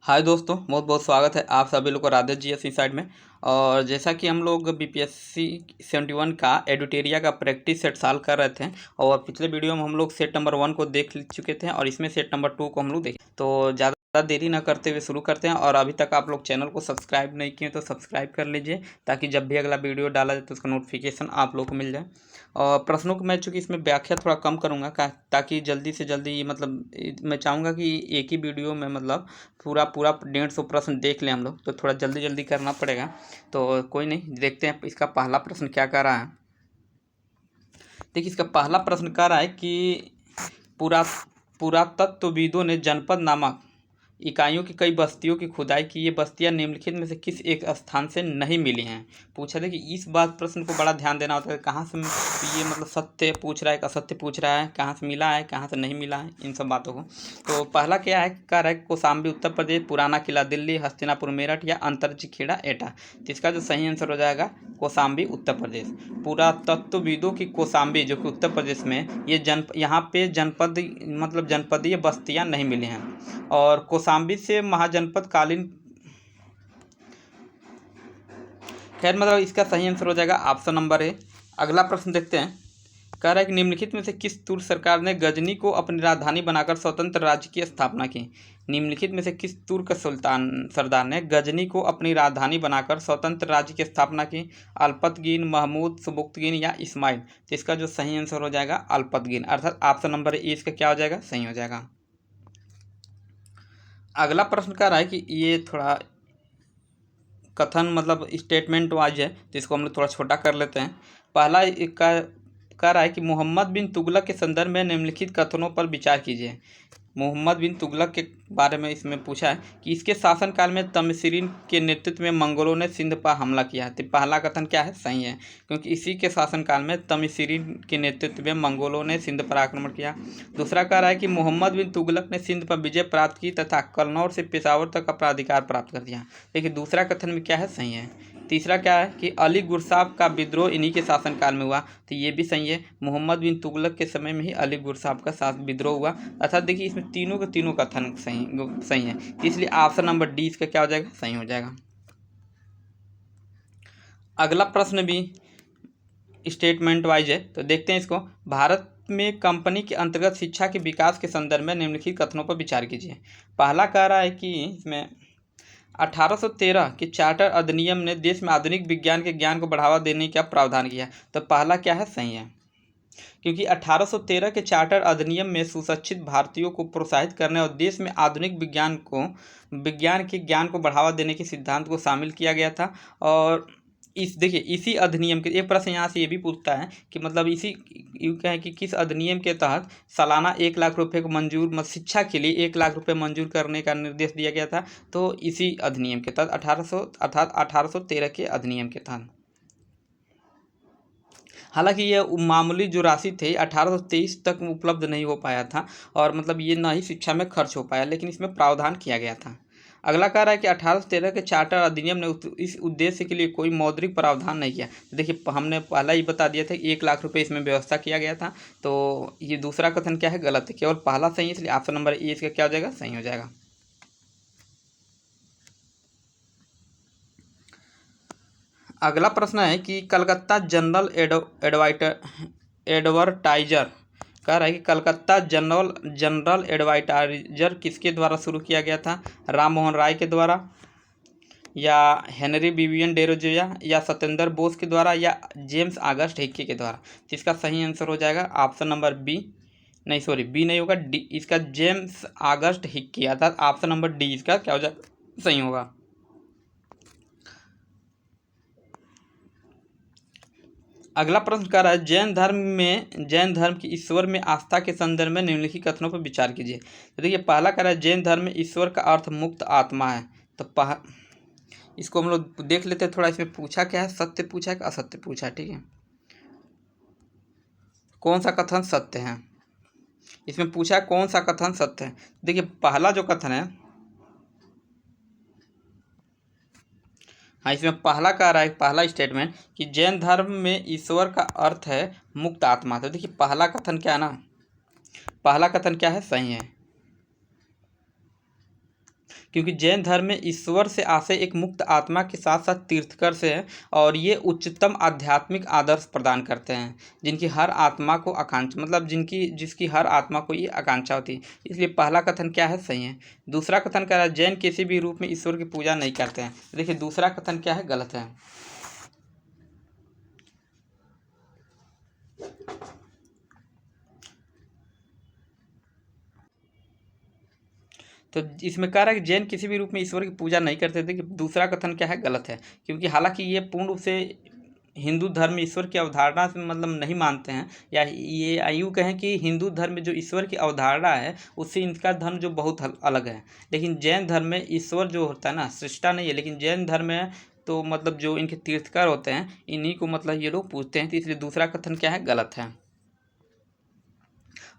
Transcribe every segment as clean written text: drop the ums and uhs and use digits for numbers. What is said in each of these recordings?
हाय दोस्तों, बहुत बहुत स्वागत है आप सभी लोग को राधे जी एस साइड में। और जैसा कि हम लोग बीपीएससी 71 का एडुटेरिया का प्रैक्टिस सेट सॉल्व कर रहे थे और पिछले वीडियो में हम लोग सेट नंबर 1 को देख चुके थे और इसमें सेट नंबर 2 को हम लोग देखें। तो ज़्यादा देरी ना करते हुए शुरू करते हैं। और अभी तक आप लोग चैनल को सब्सक्राइब नहीं किए तो सब्सक्राइब कर लीजिए ताकि जब भी अगला वीडियो डाला जाए तो उसका नोटिफिकेशन आप लोग को मिल जाए। और प्रश्नों को मैं चूँकि इसमें व्याख्या थोड़ा कम करूँगा ताकि जल्दी से जल्दी मैं चाहूँगा कि एक ही वीडियो में पूरा पूरा 150 प्रश्न देख लें हम लोग, तो थोड़ा जल्दी जल्दी करना पड़ेगा। तो कोई नहीं, देखते हैं इसका पहला प्रश्न क्या कह रहा है। देखिए, इसका पहला प्रश्न कह रहा है कि पुरा पुरातत्वविदों ने जनपद नामक इकाइयों की कई बस्तियों की खुदाई की। ये बस्तियां निम्नलिखित में से किस एक स्थान से नहीं मिली हैं। पूछा था कि इस बात प्रश्न को बड़ा ध्यान देना होता है, कहाँ से ये सत्य पूछ रहा है, असत्य पूछ रहा है, कहाँ से मिला है, कहाँ से नहीं मिला है, इन सब बातों को। तो पहला क्या है, कह रहा है कौशाम्बी उत्तर प्रदेश, पुराना किला दिल्ली, हस्तिनापुर मेरठ या अंतरजी खेड़ा एटा। तो इसका जो सही आंसर हो जाएगा कौशाम्बी उत्तर प्रदेश। पुरातत्वविदों की कौशाम्बी जो कि उत्तर प्रदेश में, ये यहाँ पे जनपदीय बस्तियाँ नहीं मिली हैं। और कौशाम्बी से महाजनपद कालीन, खैर इसका सही आंसर हो जाएगा ऑप्शन नंबर ए। अगला प्रश्न देखते हैं। कह रहा है कि निम्नलिखित में से किस तुर्क सरकार ने गजनी को अपनी राजधानी बनाकर स्वतंत्र राज्य की स्थापना की। निम्नलिखित में से किस तुर्क सरदार ने गजनी को अपनी राजधानी बनाकर स्वतंत्र राज्य की स्थापना की। अल्पतगीन, महमूद, सुबुक्तगीन या इस्माइल। तो इसका जो सही आंसर हो जाएगा अल्पतगीन, अर्थात ऑप्शन नंबर ए इसका क्या हो जाएगा, सही हो जाएगा। अगला प्रश्न कह रहा है कि ये थोड़ा कथन स्टेटमेंट वाइज है, तो इसको हम लोग थोड़ा छोटा कर लेते हैं। पहला कह रहा है कि मोहम्मद बिन तुगलक के संदर्भ में निम्नलिखित कथनों पर विचार कीजिए। मोहम्मद बिन तुगलक के बारे में इसमें पूछा है कि इसके शासनकाल में तमसीरिन के नेतृत्व में मंगोलों ने सिंध पर हमला किया। तो पहला कथन क्या है, सही है, क्योंकि इसी के शासनकाल में तमसीरिन के नेतृत्व में मंगोलों ने सिंध पर आक्रमण किया। दूसरा कह रहा है कि मोहम्मद बिन तुगलक ने सिंध पर विजय प्राप्त की तथा कन्नौज से पेशावर तक अपना अधिकार प्राप्त कर दिया। देखिए दूसरा कथन में क्या है, सही है। तीसरा क्या है कि अली गुरसाब का विद्रोह इन्हीं के शासनकाल में हुआ। तो ये भी सही है, मोहम्मद बिन तुगलक के समय में ही अली गुरसाब का विद्रोह हुआ। अर्थात देखिए इसमें तीनों के तीनों कथन सही है, इसलिए ऑप्शन नंबर डी इसका क्या हो जाएगा, सही हो जाएगा। अगला प्रश्न भी स्टेटमेंट वाइज है, तो देखते हैं इसको। भारत में कंपनी के अंतर्गत शिक्षा के विकास के संदर्भ में निम्नलिखित कथनों पर विचार कीजिए। पहला कह रहा है कि इसमें 1813 के चार्टर अधिनियम ने देश में आधुनिक विज्ञान के ज्ञान को बढ़ावा देने का प्रावधान किया। तो पहला क्या है, सही है, क्योंकि 1813 के चार्टर अधिनियम में सुशिक्षित भारतीयों को प्रोत्साहित करने और देश में आधुनिक विज्ञान के ज्ञान को बढ़ावा देने के सिद्धांत को शामिल किया गया था। और इसी अधिनियम के एक प्रश्न यहाँ से ये भी पूछता है कि इसी यूँ कहें कि किस अधिनियम के तहत सालाना 1 लाख रुपए को मंजूर शिक्षा के लिए 1 लाख रुपए मंजूर करने का निर्देश दिया गया था। तो इसी अधिनियम के तहत 1813 के अधिनियम के तहत। हालांकि यह मामूली जो राशि थी 1823 तक उपलब्ध नहीं हो पाया था और ये न ही शिक्षा में खर्च हो पाया, लेकिन इसमें प्रावधान किया गया था। अगला कह रहा है कि 1813 के चार्टर अधिनियम ने इस उद्देश्य के लिए कोई मौद्रिक प्रावधान नहीं किया। देखिए हमने पहला ही बता दिया था कि 1 लाख रुपए इसमें व्यवस्था किया गया था। तो ये दूसरा कथन क्या है, गलत है, केवल पहला सही है, इसलिए ऑप्शन नंबर ए इसका क्या हो जाएगा, सही हो जाएगा। अगला प्रश्न है कि कलकत्ता जनरल एडवर्टाइजर कह रहा है कि कलकत्ता जनरल एडवर्टाइजर किसके द्वारा शुरू किया गया था। राम मोहन राय के द्वारा, या हेनरी विवियन डेरोजिया, या सत्येंद्र बोस के द्वारा, या जेम्स ऑगस्ट हिक्की के द्वारा। तो इसका सही आंसर हो जाएगा ऑप्शन नंबर बी, नहीं सॉरी बी नहीं होगा, डी इसका, जेम्स ऑगस्ट हिक्की, अर्थात ऑप्शन नंबर डी इसका क्या हो जाएगा, सही होगा। अगला प्रश्न कह रहा है जैन धर्म की ईश्वर में आस्था के संदर्भ में निम्नलिखित कथनों पर विचार कीजिए। तो देखिए पहला कह रहा है जैन धर्म में ईश्वर का अर्थ मुक्त आत्मा है। तो इसको हम लोग देख लेते हैं थोड़ा, इसमें पूछा क्या है, सत्य पूछा है कि असत्य पूछा है, ठीक है। कौन सा कथन सत्य है, इसमें पूछा है कौन सा कथन सत्य है। देखिए पहला जो कथन है, हाँ इसमें पहला कह रहा है, पहला स्टेटमेंट कि जैन धर्म में ईश्वर का अर्थ है मुक्त आत्मा। तो देखिए पहला कथन क्या है ना, पहला कथन क्या है, सही है, क्योंकि जैन धर्म में ईश्वर से आशय एक मुक्त आत्मा के साथ साथ तीर्थकर से है और ये उच्चतम आध्यात्मिक आदर्श प्रदान करते हैं जिनकी हर आत्मा को आकांक्षा मतलब जिसकी हर आत्मा को ये आकांक्षा होती है। इसलिए पहला कथन क्या है, सही है। दूसरा कथन कह रहा है जैन किसी भी रूप में ईश्वर की पूजा नहीं करते हैं। देखिए दूसरा कथन क्या है, गलत है। तो इसमें कह रहा है कि जैन किसी भी रूप में ईश्वर की पूजा नहीं करते थे कि दूसरा कथन क्या है, गलत है। क्योंकि हालांकि ये पूर्ण रूप से हिंदू धर्म में ईश्वर की अवधारणा से मतलब नहीं मानते हैं, या ये यूँ कहें कि हिंदू धर्म में जो ईश्वर की अवधारणा है उससे इनका धर्म जो बहुत अलग है। लेकिन जैन धर्म में ईश्वर जो होता है ना, सृष्टा नहीं है, लेकिन जैन धर्म में तो मतलब जो इनके तीर्थकर होते हैं इन्हीं को मतलब ये लोग पूजते हैं। तो इसलिए दूसरा कथन क्या है, गलत है।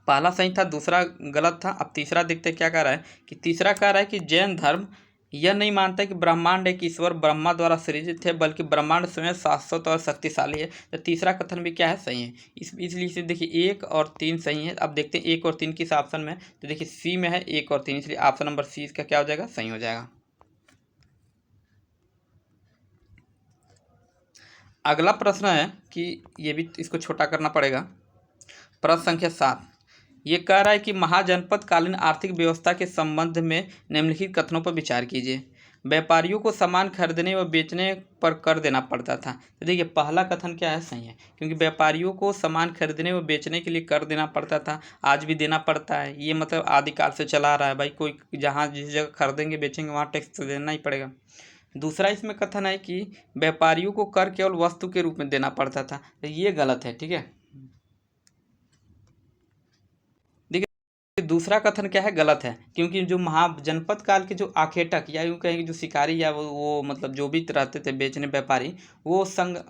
पहला सही था, दूसरा गलत था। अब तीसरा देखते क्या कह रहा है कि तीसरा कह रहा है कि जैन धर्म यह नहीं मानता कि ब्रह्मांड एक ईश्वर ब्रह्मा द्वारा सृजित है, बल्कि ब्रह्मांड स्वयं शाश्वत और शक्तिशाली है। तो तीसरा कथन भी क्या है, सही है। इसलिए से देखिए 1 और 3 सही है। अब देखते हैं 1 और 3 किस ऑप्शन में। तो देखिए सी में है 1 और 3, इसलिए ऑप्शन नंबर सी इसका क्या हो जाएगा, सही हो जाएगा। अगला प्रश्न है कि ये भी इसको छोटा करना पड़ेगा। प्रश्न संख्या 7 ये कह रहा है कि महाजनपद कालीन आर्थिक व्यवस्था के संबंध में निम्नलिखित कथनों पर विचार कीजिए। व्यापारियों को सामान खरीदने व बेचने पर कर देना पड़ता था। तो देखिए पहला कथन क्या है, सही है। क्योंकि व्यापारियों को सामान खरीदने व बेचने के लिए कर देना पड़ता था, आज भी देना पड़ता है। ये मतलब आदिकाल से चला रहा है भाई, कोई जहाँ जिस जगह खरीदेंगे बेचेंगे वहाँ टैक्स तो देना ही पड़ेगा। दूसरा इसमें कथन है कि व्यापारियों को कर केवल वस्तु के रूप में देना पड़ता था, तो ये गलत है। ठीक है, दूसरा कथन क्या है, गलत है। क्योंकि जो महाजनपद काल के जो आखेटक या यूँ कहें कि जो शिकारी या वो मतलब जो भी रहते थे बेचने व्यापारी, वो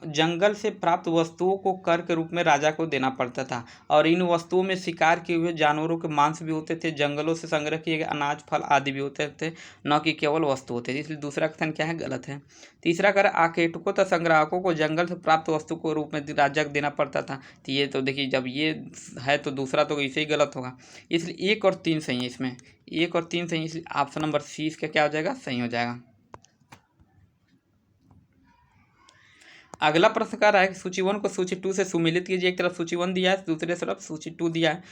जंगल से प्राप्त वस्तुओं को कर के रूप में राजा को देना पड़ता था। और इन वस्तुओं में शिकार किए हुए जानवरों के मांस भी होते थे, जंगलों से संग्रह किए गए अनाज फल आदि भी होते थे, न कि केवल वस्तु होते थे। इसलिए दूसरा कथन क्या है, गलत है। तीसरा कर आखेटकों तथा संग्राहकों को जंगल से प्राप्त वस्तु को रूप में राजा को देना पड़ता था। तो ये तो देखिए जब ये है तो दूसरा तो इसे ही गलत होगा। इसलिए 1 और 3 सही है। इसमें 1 और 3 सही है, इसलिए ऑप्शन नंबर सी इसका क्या हो जाएगा, सही हो जाएगा। अगला प्रश्न कह रहा है कि सूची 1 को सूची 2 से सुमिलित कीजिए। एक तरफ सूची 1 दिया है, दूसरे तरफ सूची 2 दिया है।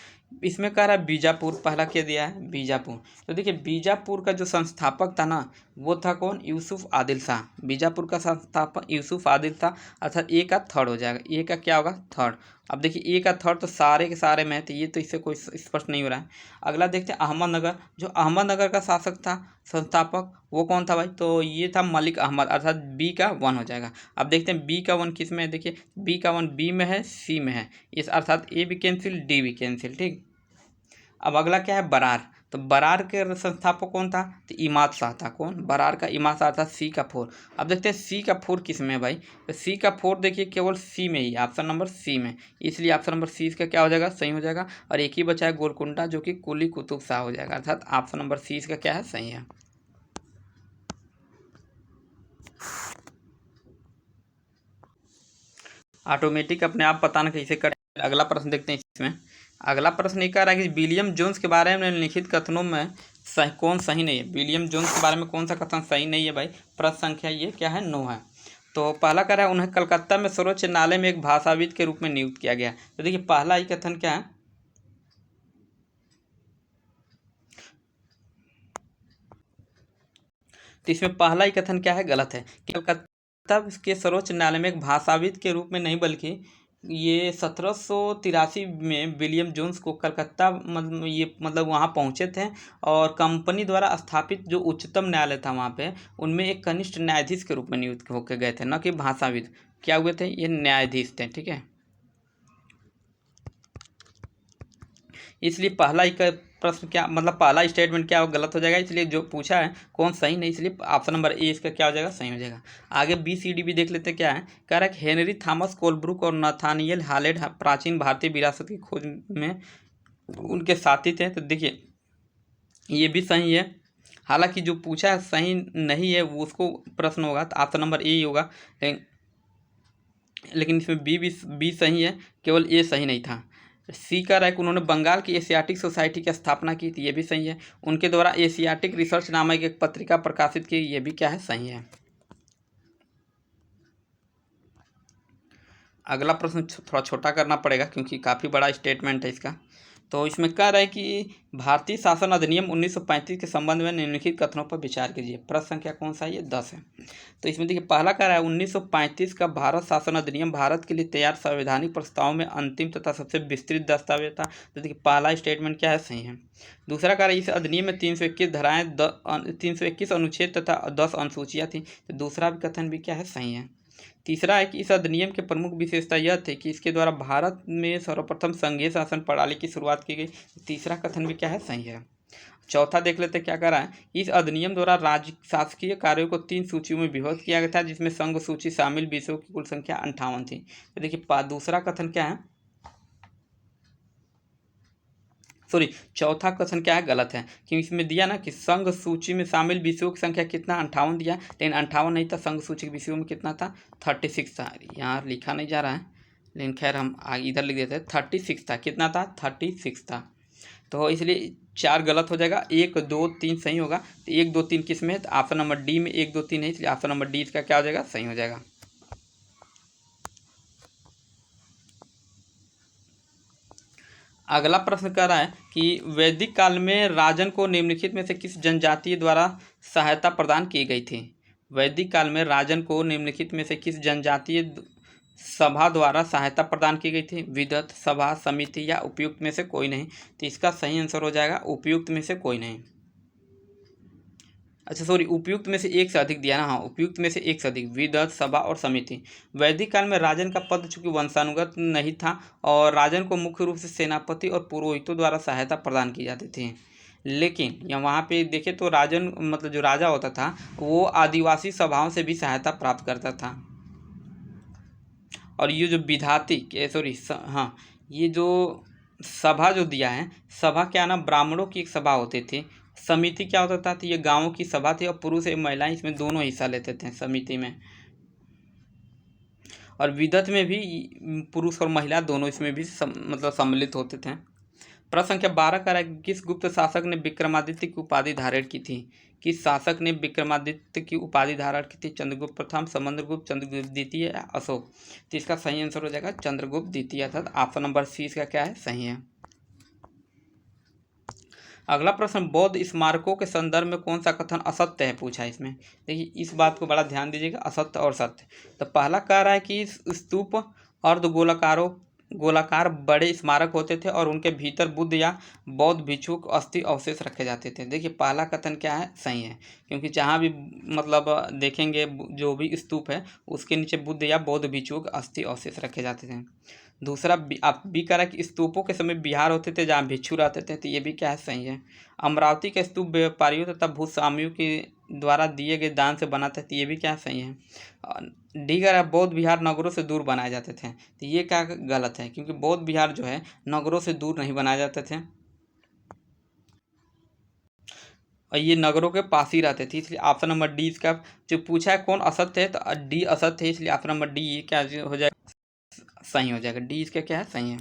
इसमें कह रहा है बीजापुर, पहला क्या दिया है, बीजापुर। तो देखिए बीजापुर का जो संस्थापक था ना, वो था कौन, यूसुफ आदिल शाह। बीजापुर का संस्थापक यूसुफ आदिल था, अर्थात ए का थर्ड हो जाएगा। ए का क्या होगा, थर्ड। अब देखिए ए का थर्ड तो सारे के सारे में है, तो ये तो इससे कोई स्पष्ट नहीं हो रहा है। अगला देखते हैं अहमदनगर। जो अहमदनगर का शासक था, संस्थापक, वो कौन था भाई, तो ये था मलिक अहमद, अर्थात बी का 1 हो जाएगा। अब देखते हैं बी का 1 किस में है। देखिए बी का 1 बी में है, सी में है, इस अर्थात ए भी कैंसिल, डी भी कैंसिल। ठीक, अब अगला क्या है, बरार। तो बरार के संस्थापक कौन था, तो इमाद शाह था। कौन, बरार का इमाद शाह था, सी का 4। अब देखते हैं सी का 4 किस में है भाई, तो सी का 4 देखिए केवल सी में ही, ऑप्शन नंबर सी में। इसलिए ऑप्शन नंबर सी इसका क्या हो जाएगा, सही हो जाएगा। और एक ही बचा है गोलकुंडा, जो कि कुली कुतुब शाह हो जाएगा, अर्थात ऑप्शन नंबर सी इसका क्या है, सही है। ऑटोमेटिक अपने आप पता ना कैसे करें। अगला प्रश्न देखते हैं इसमें। अगला प्रश्न ये कह रहा है कि विलियम जोन्स के बारे में लिखित कथनों में कौन सही नहीं है। विलियम जोन्स के बारे में कौन सा कथन सही नहीं है भाई। प्रश्न संख्या ये क्या है, 9 है। तो पहला कह रहा है उन्हें कलकत्ता में सर्वोच्च न्यायालय में एक भाषाविद के रूप में नियुक्त किया गया। तो देखिए पहला ही कथन क्या है, तो इसमें पहला ही कथन क्या है, गलत है। कलकत्ता के सर्वोच्च न्यायालय में एक भाषाविद के रूप में नहीं, बल्कि ये 1783 में विलियम जोन्स को कलकत्ता मतलब वहाँ पहुँचे थे, और कंपनी द्वारा स्थापित जो उच्चतम न्यायालय था वहाँ पे, उनमें एक कनिष्ठ न्यायाधीश के रूप में नियुक्त होकर गए थे, न कि भाषाविद। क्या हुए थे, ये न्यायाधीश थे। ठीक है, इसलिए पहला ही का प्रश्न क्या मतलब पहला स्टेटमेंट क्या गलत हो जाएगा। इसलिए जो पूछा है कौन सही नहीं, इसलिए ऑप्शन नंबर ए इसका क्या हो जाएगा, सही हो जाएगा। आगे बी सी डी भी देख लेते हैं क्या है। कह रहा है कि हेनरी थॉमस कोलब्रुक और नाथानियल हालेड प्राचीन भारतीय विरासत की खोज में उनके साथी थे। तो देखिए ये भी सही है। हालांकि जो पूछा है सही नहीं है वो उसको प्रश्न होगा, तो ऑप्शन नंबर ए ही होगा। लेकिन इसमें बी सही है, केवल ए सही नहीं था। सी का रहा है कि उन्होंने बंगाल की एशियाटिक सोसाइटी की स्थापना की थी, ये भी सही है। उनके द्वारा एशियाटिक रिसर्च नामक एक पत्रिका प्रकाशित की, ये भी क्या है, सही है। अगला प्रश्न थोड़ा छोटा करना पड़ेगा क्योंकि काफ़ी बड़ा स्टेटमेंट है इसका। तो इसमें कह रहा है कि भारतीय शासन अधिनियम 1935 के संबंध में निम्नलिखित कथनों पर विचार कीजिए। प्रश्न संख्या कौन सा है, ये 10 है। तो इसमें देखिए पहला कह रहा है 1935 का भारत शासन अधिनियम भारत के लिए तैयार संवैधानिक प्रस्ताव में अंतिम तथा सबसे विस्तृत दस्तावेज था। तो देखिए पहला स्टेटमेंट क्या है, सही है। दूसरा कह रहा है इस अधिनियम में 321 धाराएं 321 अनुच्छेद तथा 10 अनुसूचियाँ थी। तो दूसरा भी कथन भी क्या है, सही है। तीसरा है कि इस अधिनियम की प्रमुख विशेषता यह थी कि इसके द्वारा भारत में सर्वप्रथम संघीय शासन प्रणाली की शुरुआत की गई। तीसरा कथन भी क्या है, सही है। चौथा देख लेते हैं क्या कह रहा है, इस अधिनियम द्वारा राज्य शासकीय कार्यों को 3 सूचियों में विभक्त किया गया था, जिसमें संघ सूची शामिल विषयों की कुल संख्या 58 थी। तो देखिए दूसरा कथन क्या है, सॉरी चौथा कथन क्या है, गलत है। क्योंकि इसमें दिया ना कि संघ सूची में शामिल विषयों की संख्या कितना 58 दिया, लेकिन 58 नहीं था, संघ सूची के विषयों में कितना था, 36 था। यहाँ लिखा नहीं जा रहा है, लेकिन खैर हम आगे इधर लिख देते हैं, 36 था। कितना था, 36 था। तो इसलिए 4 गलत हो जाएगा, 1 2 3 सही होगा। तो 1 2 3 किस में है, तो ऑप्शन नंबर डी में 1 2 3 है, इसलिए ऑप्शन नंबर डी इसका क्या हो जाएगा, सही हो जाएगा। अगला प्रश्न कर रहा है कि वैदिक काल में राजन को निम्नलिखित में से किस जनजाति द्वारा सहायता प्रदान की गई थी। वैदिक काल में राजन को निम्नलिखित में से किस जनजातीय सभा द्वारा सहायता प्रदान की गई थी। विदत, सभा, समिति या उपयुक्त में से कोई नहीं। तो इसका सही आंसर हो जाएगा उपयुक्त में से कोई नहीं। अच्छा सॉरी, उपयुक्त में से एक से अधिक दिया ना, हाँ उपयुक्त में से एक से अधिक, विदत, सभा और समिति। वैदिक काल में राजन का पद चूंकि वंशानुगत नहीं था और राजन को मुख्य रूप से सेनापति और पुरोहितों द्वारा सहायता प्रदान की जाती थी। लेकिन यहाँ वहाँ पे देखें तो राजन मतलब जो राजा होता था वो आदिवासी सभाओं से भी सहायता प्राप्त करता था। और ये जो विधाती के सॉरी हाँ, ये जो सभा जो दिया है, सभा क्या ना, ब्राह्मणों की एक सभा होती थी। समिति क्या होता था, तो ये गांवों की सभा थी और पुरुष एवं महिलाएं इसमें दोनों हिस्सा लेते थे समिति में। और विदत में भी पुरुष और महिला दोनों इसमें भी मतलब सम्मिलित होते थे। प्रश्न संख्या 12 का है किस गुप्त शासक ने विक्रमादित्य की उपाधि धारण की थी। किस शासक ने विक्रमादित्य की उपाधि धारण की थी। चंद्रगुप्त प्रथम, समुद्रगुप्त, चंद्रगुप्त द्वितीय या अशोक। तो इसका सही आंसर हो जाएगा चंद्रगुप्त द्वितीय, अर्थात ऑप्शन नंबर सी इसका क्या है, सही है। अगला प्रश्न, बौद्ध स्मारकों के संदर्भ में कौन सा कथन असत्य है पूछा है इसमें। देखिए इस बात को बड़ा ध्यान दीजिएगा, असत्य और सत्य। तो पहला कह रहा है कि स्तूप गोलाकार बड़े स्मारक होते थे और उनके भीतर बुद्ध या बौद्ध भिक्षु अस्थि अवशेष रखे जाते थे। देखिए पहला कथन क्या है, सही है। क्योंकि जहाँ भी मतलब देखेंगे जो भी स्तूप है उसके नीचे बुद्ध या बौद्ध भिक्षु अस्थि अवशेष रखे जाते थे। दूसरा आप भी कह रहा है कि स्तूपों के समय बिहार होते थे जहाँ भिक्षु रहते थे, तो ये भी क्या है, सही है। अमरावती के स्तूप व्यापारियों तथा भूस्वामियों के द्वारा दिए गए दान से बना था, तो ये भी क्या सही है। डी कह रहा है बौद्ध विहार नगरों से दूर बनाए जाते थे, तो ये क्या गलत है, क्योंकि बौद्ध विहार जो है नगरों से दूर नहीं बनाए जाते थे और ये नगरों के पास ही रहते थे, इसलिए ऑप्शन नंबर डी इसका जो पूछा है कौन असत्य है, तो डी असत्य है, इसलिए ऑप्शन नंबर डी ये क्या हो जाएगा, सही हो जाएगा। डी इसका क्या है, सही है।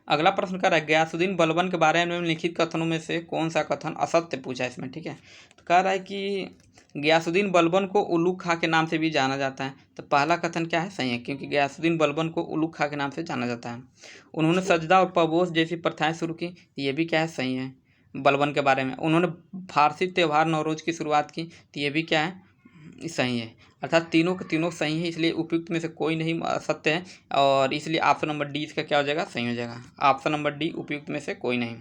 अगला प्रश्न कर रहा है गयासुद्दीन बलबन के बारे में लिखित कथनों में से कौन सा कथन असत्य पूछा है इसमें, ठीक है। तो कह रहा है कि गयासुद्दीन बलबन को उलूग खां के नाम से भी जाना जाता है। तो पहला कथन क्या है, सही है, क्योंकि गयासुद्दीन बलबन को उलूग खां के नाम से जाना जाता है। उन्होंने सजदा और पबोस जैसी प्रथाएं शुरू की, ये भी क्या है, सही है। बलबन के बारे में उन्होंने फारसी त्यौहार नवरोज की शुरुआत की, तो ये भी क्या है, सही है। अर्थात तीनों के तीनों सही है, इसलिए उपयुक्त में से कोई नहीं सत्य है और इसलिए ऑप्शन नंबर डी इसका क्या हो जाएगा, सही हो जाएगा। ऑप्शन नंबर डी उपयुक्त में से कोई नहीं।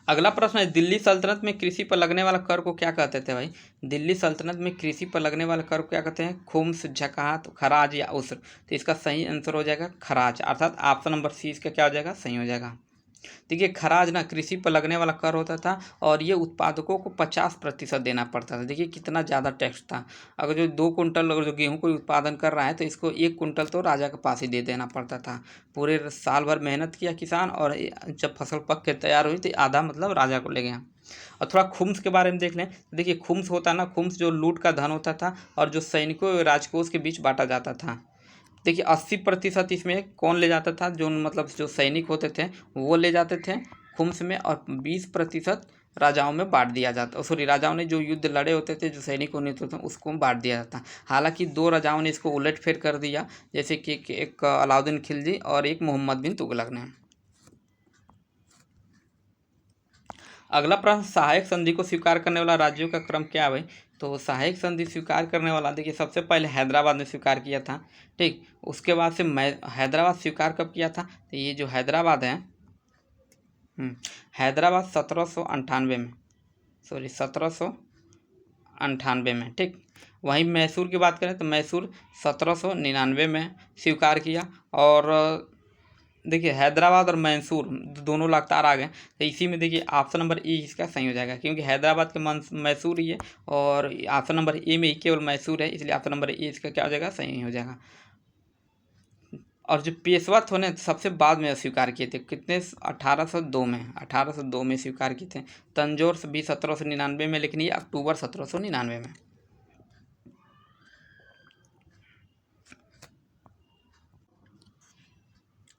अगला प्रश्न है दिल्ली सल्तनत में कृषि पर लगने वाला कर को क्या कहते थे भाई। दिल्ली सल्तनत में कृषि पर लगने वाला कर को क्या कहते हैं, खुम्स, ज़कात, खराज या उसर। तो इसका सही आंसर हो जाएगा खराज, अर्थात ऑप्शन नंबर सी इसका क्या हो जाएगा, सही हो जाएगा। देखिए खराज ना कृषि पर लगने वाला कर होता था और ये उत्पादकों को 50% देना पड़ता था। देखिए कितना ज़्यादा टैक्स था। अगर जो 2 कुंटल अगर जो गेहूँ कोई उत्पादन कर रहा है तो इसको 1 कुंटल तो राजा के पास ही दे देना पड़ता था। पूरे साल भर मेहनत किया किसान और जब फसल पक के तैयार हुई तो आधा मतलब राजा को ले गया। और थोड़ा खुम्स के बारे में देख लें। देखिए खुम्स होता ना, खुम्स जो लूट का धन होता था और जो सैनिकों और राजकोष के बीच बांटा जाता था। देखिए 80% इसमें कौन ले जाता था, जो मतलब जो सैनिक होते थे वो ले जाते थे खुम्स में, और 20% राजाओं में बांट दिया जाता, सॉरी राजाओं ने जो युद्ध लड़े होते थे, जो सैनिक होने होते थे उसको बांट दिया जाता। हालांकि 2 राजाओं ने इसको उलटफेर कर दिया, जैसे कि एक अलाउद्दीन खिलजी और एक मोहम्मद बिन तुगलक ने। अगला प्रश्न, सहायक संधि को स्वीकार करने वाला राज्यों का क्रम क्या है भाई? तो सहायक संधि स्वीकार करने वाला देखिए सबसे पहले हैदराबाद ने स्वीकार किया था, ठीक। उसके बाद से हैदराबाद स्वीकार कब किया था? तो ये जो हैदराबाद है, हैदराबाद 1798 में, सॉरी 1798 में, ठीक। वहीं मैसूर की बात करें तो मैसूर 1799 में स्वीकार किया। और देखिए हैदराबाद और मैसूर दोनों लगातार आ गए, तो इसी में देखिए ऑप्शन नंबर ए इसका सही हो जाएगा, क्योंकि हैदराबाद के मैसूर ही है और ऑप्शन नंबर ए में ही केवल मैसूर है, इसलिए ऑप्शन नंबर ए इसका क्या हो जाएगा? सही हो जाएगा। और जो पेशवा थे ने सबसे बाद में स्वीकार किए थे, कितने? 1802 में, 1802 में स्वीकार किए थे। तंजौर से भी 1799 में, लेकिन ये अक्टूबर 1799 में।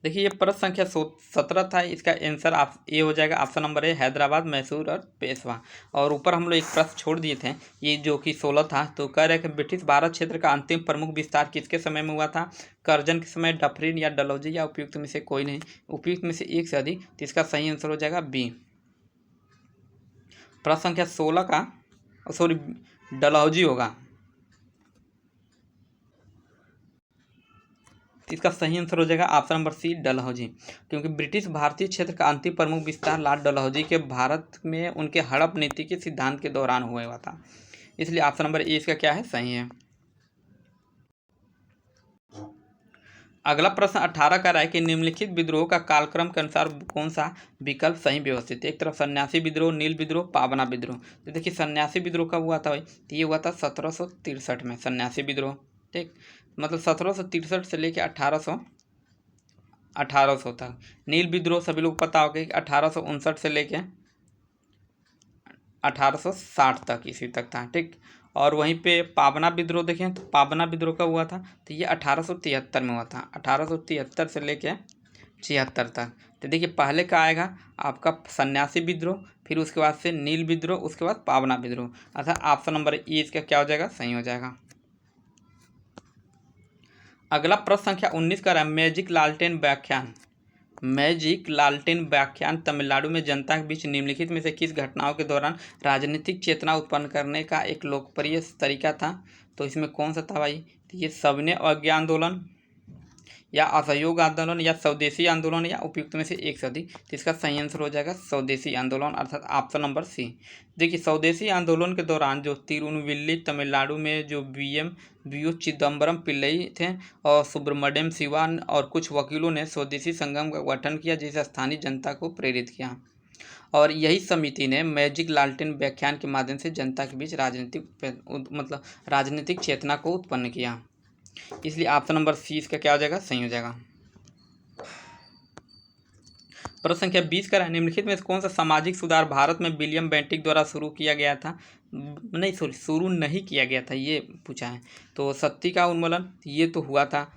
देखिए ये प्रश्न संख्या 17 था, इसका आंसर ए हो जाएगा, option number A Hyderabad, Mysore और पेशवा। और ऊपर हम लोग एक प्रश्न छोड़ दिए थे, ये जो कि 16 था, तो कह रहे कि ब्रिटिश भारत क्षेत्र का अंतिम प्रमुख विस्तार किसके समय में हुआ था? करजन के समय, डफरिन या डलहौजी, या उपयुक्त में से कोई नहीं, उपयुक्त में से एक से अधिक। तो इसका सही आंसर हो जाएगा बी। प्रश्न संख्या 16 का, सॉरी डलहौजी होगा, इसका सही आंसर हो जाएगा ऑप्शन नंबर सी डलहौजी, क्योंकि ब्रिटिश भारतीय क्षेत्र का अंतिम प्रमुख विस्तार लॉर्ड डलहौजी के भारत में उनके हड़प नीति के सिद्धांत के दौरान हुआ था, इसलिए ऑप्शन नंबर ए इसका क्या है? सही है। अगला प्रश्न 18 का है कि निम्नलिखित विद्रोह का कालक्रम के अनुसार कौन सा विकल्प सही व्यवस्थित है? एक तरफ सन्यासी विद्रोह, नील विद्रोह, पाबना विद्रोह। तो देखिए सन्यासी विद्रोह कब हुआ था भाई? तो ये हुआ था 1763 में सन्यासी विद्रोह, ठीक। मतलब 1763 से लेकर 1800 तक। नील विद्रोह सभी लोग पता होगा कि 1859 से लेके 1860 तक ईस्वी तक था, ठीक। और वहीं पे पाबना विद्रोह देखें तो पाबना विद्रोह कब हुआ था? तो ये 1873 में हुआ था, 1873 से लेके 76 तक। तो देखिए पहले का आएगा आपका सन्यासी विद्रोह, फिर उसके बाद से नील विद्रोह, उसके बाद पाबना विद्रोह, अर्थात ऑप्शन नंबर ए इसका क्या हो जाएगा? सही हो जाएगा। अगला प्रश्न संख्या 19 का है मैजिक लालटेन व्याख्यान। मैजिक लालटेन व्याख्यान तमिलनाडु में जनता के बीच निम्नलिखित में से किस घटनाओं के दौरान राजनीतिक चेतना उत्पन्न करने का एक लोकप्रिय तरीका था? तो इसमें कौन सा था भाई? तो ये सविनय अवज्ञा आंदोलन, या असहयोग आंदोलन, या स्वदेशी आंदोलन, या उपयुक्त में से एक से अधिक। तो इसका सही आंसर हो जाएगा स्वदेशी आंदोलन, अर्थात ऑप्शन नंबर सी। देखिए स्वदेशी आंदोलन के दौरान जो तिरुनेलवेली तमिलनाडु में जो वी चिदम्बरम पिल्लई थे और सुब्रमण्यम शिवा और कुछ वकीलों ने स्वदेशी संगम का गठन किया, जिसे स्थानीय जनता को प्रेरित किया। और यही समिति ने मैजिक लालटेन व्याख्यान के माध्यम से जनता के बीच राजनीतिक चेतना को उत्पन्न किया, इसलिए ऑप्शन नंबर सी इसका क्या हो जाएगा? सही हो जाएगा। प्रश्न संख्या 20 का निम्नलिखित में कौन सा सामाजिक सुधार भारत में विलियम बेंटिक द्वारा शुरू किया गया था? नहीं सॉरी, शुरू नहीं किया गया था, ये पूछा है। तो सत्ती का उन्मूलन ये तो हुआ था।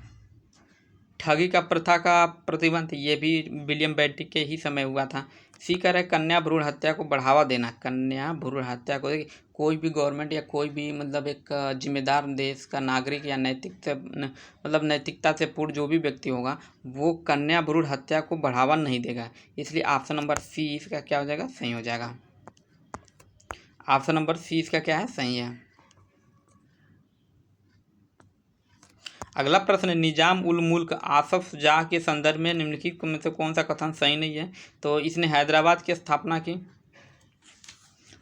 ठगी का प्रथा का प्रतिबंध ये भी विलियम बेंटिक के ही समय हुआ था। सी कह रहा है कन्या भ्रूण हत्या को बढ़ावा देना। कन्या भ्रूण हत्या को कोई भी गवर्नमेंट या कोई भी मतलब एक जिम्मेदार देश का नागरिक या नैतिकता से पूर्ण जो भी व्यक्ति होगा वो कन्या भ्रूण हत्या को बढ़ावा नहीं देगा, इसलिए ऑप्शन नंबर सी इसका क्या हो जाएगा? सही हो जाएगा। ऑप्शन नंबर सी इसका क्या है? सही है। अगला प्रश्न है निजाम उल मुल्क आसफ जाह के संदर्भ में निम्नलिखित में से कौन सा कथन सही नहीं है? तो इसने हैदराबाद की स्थापना की।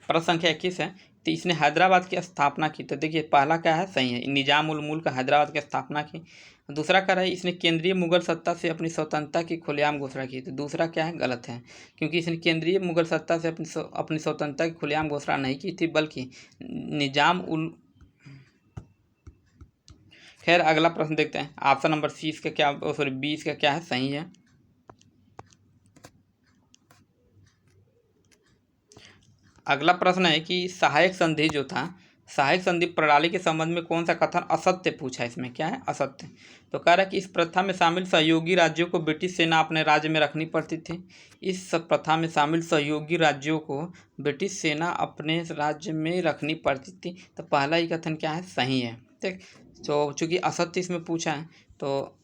प्रश्न संख्या 21 है तो इसने हैदराबाद की स्थापना की, तो देखिए पहला क्या है, सही है, निजाम उल मुल्क हैदराबाद की स्थापना की। दूसरा क्या है, इसने केंद्रीय मुगल सत्ता से अपनी स्वतंत्रता की खुलेआम घोषणा की, तो दूसरा क्या है, गलत है, क्योंकि इसने केंद्रीय मुगल सत्ता से अपनी स्वतंत्रता की खुलेआम घोषणा नहीं की थी, बल्कि निजाम उल। खैर अगला प्रश्न देखते हैं, ऑप्शन नंबर सी इसका क्या, सॉरी बी इसका क्या है, सही है। अगला प्रश्न है कि सहायक संधि जो था, सहायक संधि प्रणाली के संबंध में कौन सा कथन असत्य पूछा है, इसमें क्या है, असत्य। तो कह रहा है कि इस प्रथा में शामिल सहयोगी राज्यों को ब्रिटिश सेना अपने राज्य में रखनी पड़ती थी। इस प्रथा में शामिल सहयोगी राज्यों को ब्रिटिश सेना अपने राज्य में रखनी पड़ती थी, तो पहला ही कथन क्या है, सही है। ठीक, तो चूँकि असत्य इसमें पूछा है, तो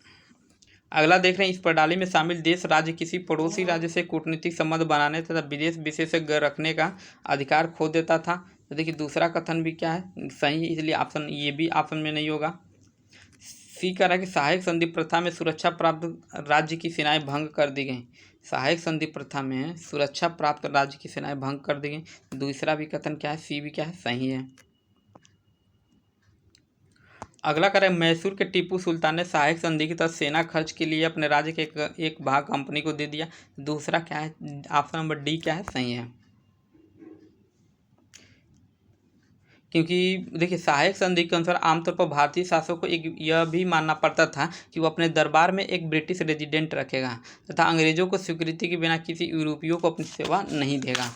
अगला देख रहे हैं, इस प्रणाली में शामिल देश राज्य किसी पड़ोसी राज्य से कूटनीतिक संबंध बनाने तथा विदेश विशेषज्ञ रखने का अधिकार खो देता था। तो देखिए दूसरा कथन भी क्या है, सही है, इसलिए ऑप्शन ये भी ऑप्शन में नहीं होगा। सी कह रहा है कि सहायक संधि प्रथा में सुरक्षा प्राप्त राज्य की सेनाएं भंग कर दी गई। सहायक संधि प्रथा में सुरक्षा प्राप्त राज्य की सेनाएं भंग कर दी गई। दूसरा भी कथन क्या है, सी भी क्या है, सही है। अगला करें, मैसूर के टीपू सुल्तान ने सहायक संधि की तहत सेना खर्च के लिए अपने राज्य के एक भाग कंपनी को दे दिया। दूसरा क्या है, ऑप्शन नंबर डी क्या है, सही है, क्योंकि देखिए सहायक संधि के अनुसार आमतौर पर भारतीय शासकों को एक यह भी मानना पड़ता था कि वो अपने दरबार में एक ब्रिटिश रेजिडेंट रखेगा तथा अंग्रेजों को स्वीकृति के बिना किसी यूरोपियों को अपनी सेवा नहीं देगा।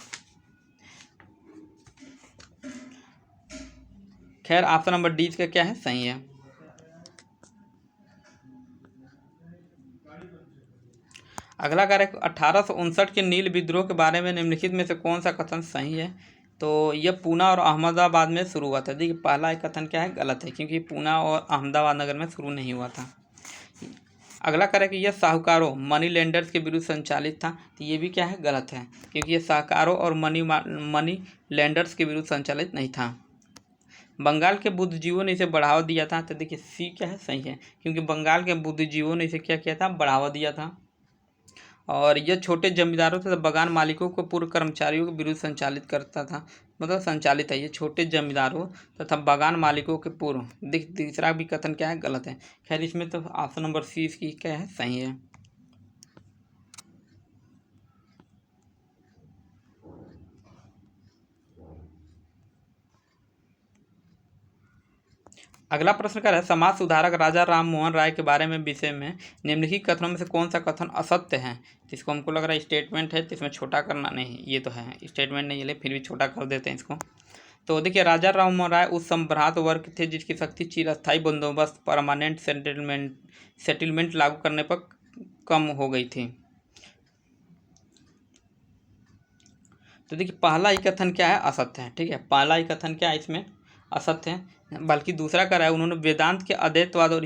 खैर ऑप्शन नंबर डी का क्या है, सही है। अगला कार्य 1859 के नील विद्रोह के बारे में निम्नलिखित में से कौन सा कथन सही है। तो यह पूना और अहमदाबाद में शुरू हुआ था। देखिए पहला एक कथन क्या है, गलत है, क्योंकि पूना और अहमदाबाद नगर में शुरू नहीं हुआ था। अगला कार्य कि यह साहूकारों मनी लेंडर्स के विरुद्ध संचालित था। तो ये भी क्या है, गलत है, क्योंकि यह साहूकारों और मनी लेंडर्स के विरुद्ध संचालित नहीं था। बंगाल के बुद्धिजीवियों ने इसे बढ़ावा दिया था। तो देखिए सी क्या है, सही है, क्योंकि बंगाल के बुद्धिजीवियों ने इसे क्या किया था, बढ़ावा दिया था। और यह छोटे जमींदारों तथा बगान मालिकों को पूर्व कर्मचारियों के विरुद्ध संचालित करता था, मतलब संचालित है ये छोटे जमींदारों तथा बगान मालिकों के पूर्व। तीसरा भी कथन क्या है, गलत है। खैर इसमें तो ऑप्शन नंबर सी इसकी क्या है, सही है। अगला प्रश्न क्या है, समाज सुधारक राजा राम मोहन राय के बारे में विषय में निम्नलिखित कथनों में से कौन सा कथन असत्य है। जिसको हमको लग रहा है स्टेटमेंट है, तो इसमें छोटा करना नहीं, ये तो है स्टेटमेंट नहीं है, फिर भी छोटा कर देते हैं इसको। तो देखिए राजा राम मोहन राय उस संभ्रांत वर्ग थे जिसकी शक्ति चिरस्थायी बंदोबस्त परमानेंट सेटलमेंट लागू करने पर कम हो गई थी। तो देखिए पहला ही कथन क्या है, असत्य है। ठीक है, पहला ही कथन क्या है, इसमें असत्य है। बल्कि दूसरा क्या है, उन्होंने वेदांत के अद्वैतवाद और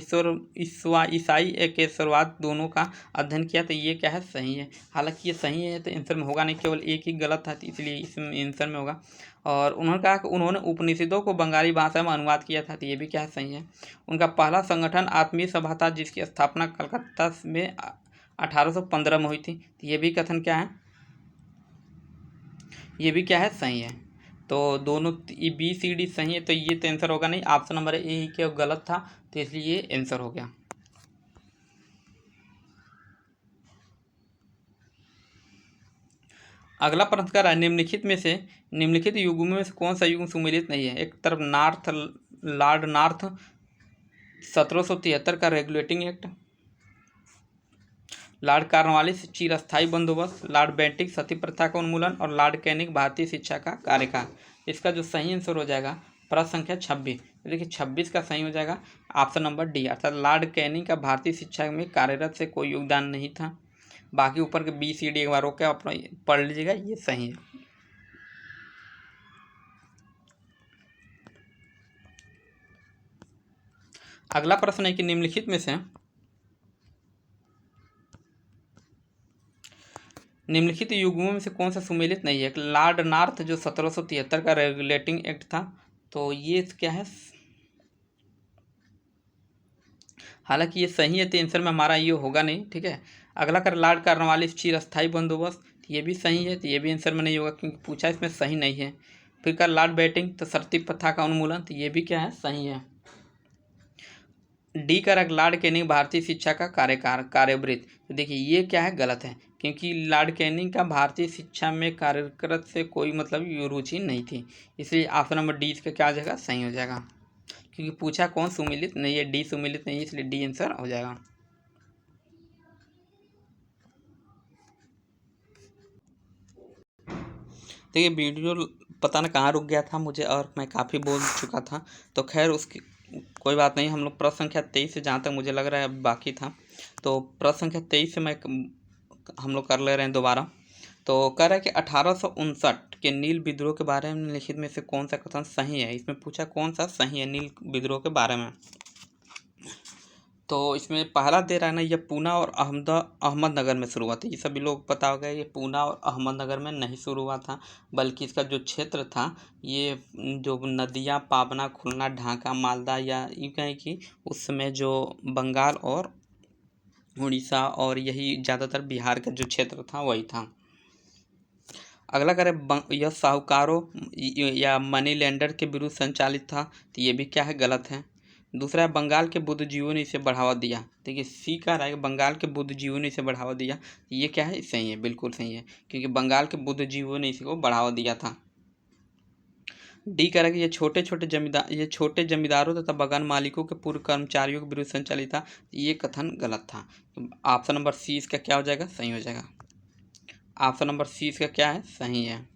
ईसाई एकेश्वरवाद दोनों का अध्ययन किया। तो ये क्या है, सही है। हालांकि ये सही है तो आंसर में होगा नहीं, केवल एक ही गलत है, इसलिए इसमें आंसर में होगा। और उन्होंने कहा कि उन्होंने उपनिषदों को बंगाली भाषा में अनुवाद किया था। तो ये भी क्या है, सही है। उनका पहला संगठन आत्मीय सभा था जिसकी स्थापना कलकत्ता में 1815 में हुई थी। तो ये भी कथन क्या है, ये भी क्या है, सही है। तो दोनों बी सी डी सही है, तो ये तो आंसर होगा नहीं, ऑप्शन नंबर ए ही क्या गलत था, तो इसलिए ये आंसर हो गया। अगला प्रश्न कर रहा है, निम्नलिखित युग्मों में से कौन सा युग्म सुमेलित नहीं है। एक तरफ लॉर्ड नॉर्थ 1773 का रेगुलेटिंग एक्ट, लॉर्ड कॉर्नवालिस चिरस्थायी बंदोबस्त, लॉर्ड बेंटिक सती प्रथा का उन्मूलन और लॉर्ड कैनिंग भारतीय शिक्षा का कार्यकाल। इसका जो सही आंसर हो जाएगा प्रश्न संख्या 26। देखिए 26 का सही हो जाएगा ऑप्शन नंबर डी, अर्थात लॉर्ड कैनिंग का भारतीय शिक्षा में कार्यरत से कोई योगदान नहीं था। बाकी ऊपर के बी सी डी एक बार रोक के अपना पढ़ लीजिएगा, ये सही है। अगला प्रश्न है कि निम्नलिखित युग्मों में से कौन सा सुमेलित नहीं है। लॉर्ड नॉर्थ जो 1773 का रेगुलेटिंग एक्ट था, तो ये क्या है, हालांकि ये सही है, तो आंसर में हमारा ये होगा नहीं। ठीक है, अगला कर लॉर्ड कॉर्नवालिस चिरस्थायी बंदोबस्त, ये भी सही है, तो ये भी आंसर में नहीं होगा क्योंकि पूछा इसमें सही नहीं है। फिर का लॉर्ड बैटिंग तो सती प्रथा का उन्मूलन, तो ये भी क्या है, सही है। डी का लॉर्ड कैनिंग भारतीय शिक्षा का कार्यवृत्त, तो देखिए ये क्या है, गलत है, क्योंकि लॉर्ड कैनिंग का भारतीय शिक्षा में कार्यरत से कोई मतलब रुचि नहीं थी, इसलिए ऑप्शन नंबर डी इसका क्या हो जाएगा, सही हो जाएगा। क्योंकि पूछा कौन सुमिलित नहीं है, डी सुमिलित नहीं है, इसलिए डी आंसर हो जाएगा। देखिए वीडियो पता ना कहाँ रुक गया था मुझे, और मैं काफ़ी बोल चुका था, तो खैर उसकी कोई बात नहीं। हम लोग प्रश्न संख्या 23 से, जहाँ तक मुझे लग रहा है बाकी था, तो प्रश्न संख्या 23 से हम लोग कर ले रहे हैं दोबारा। तो कह रहा है कि 1859 के नील विद्रोह के बारे में निम्नलिखित में से कौन सा कथन सही है। इसमें पूछा कौन सा सही है नील विद्रोह के बारे में। तो इसमें पहला दे रहा है ना, ये पूना और अहमदनगर में शुरू हुआ था। ये सभी लोग पता हो गया, ये पूना और अहमदनगर में नहीं शुरू हुआ था, बल्कि इसका जो क्षेत्र था, ये जो नदियाँ पाबना, खुलना, ढाका, मालदा, या यूँ कहें कि उस समय जो बंगाल और उड़ीसा और यही ज़्यादातर बिहार का जो क्षेत्र था वही था। अगला करें, यह साहूकारों या मनी लेंडर के विरुद्ध संचालित था, तो ये भी क्या है, गलत है। दूसरा है, बंगाल के बुद्धिजीवियों ने इसे बढ़ावा दिया। देखिए सी का रहा है, बंगाल के बुद्धिजीवियों ने इसे बढ़ावा दिया, ये क्या है, सही है, बिल्कुल सही है, क्योंकि बंगाल के बुद्धिजीवियों ने इसको बढ़ावा दिया था। डी कह रहा है कि ये छोटे जमींदारों तथा बगान मालिकों के पूर्व कर्मचारियों के विरुद्ध संचालित था, ये कथन गलत था। ऑप्शन नंबर सी इसका क्या हो जाएगा, सही हो जाएगा। ऑप्शन नंबर सी इसका क्या है, सही है।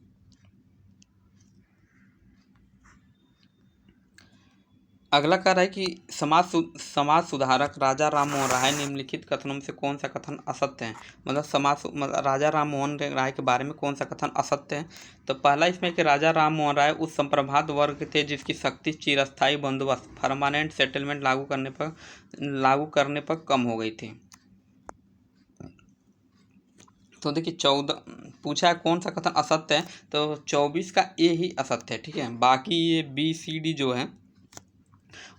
अगला कह रहा है कि समाज सुधारक राजा राम मोहन राय निम्नलिखित कथनों में से कौन सा कथन असत्य है। मतलब राजा राम मोहन राय के बारे में कौन सा कथन असत्य है। तो पहला इसमें कि राजा राम मोहन राय उस संप्रभुत्व वर्ग थे जिसकी शक्ति चिरस्थायी बंदोबस्त परमानेंट सेटलमेंट लागू करने पर कम हो गई थी। तो देखिए 14 पूछा है कौन सा कथन असत्य है, तो 24 का ए ही असत्य है, ठीक है। बाकी ये बी सी डी जो है,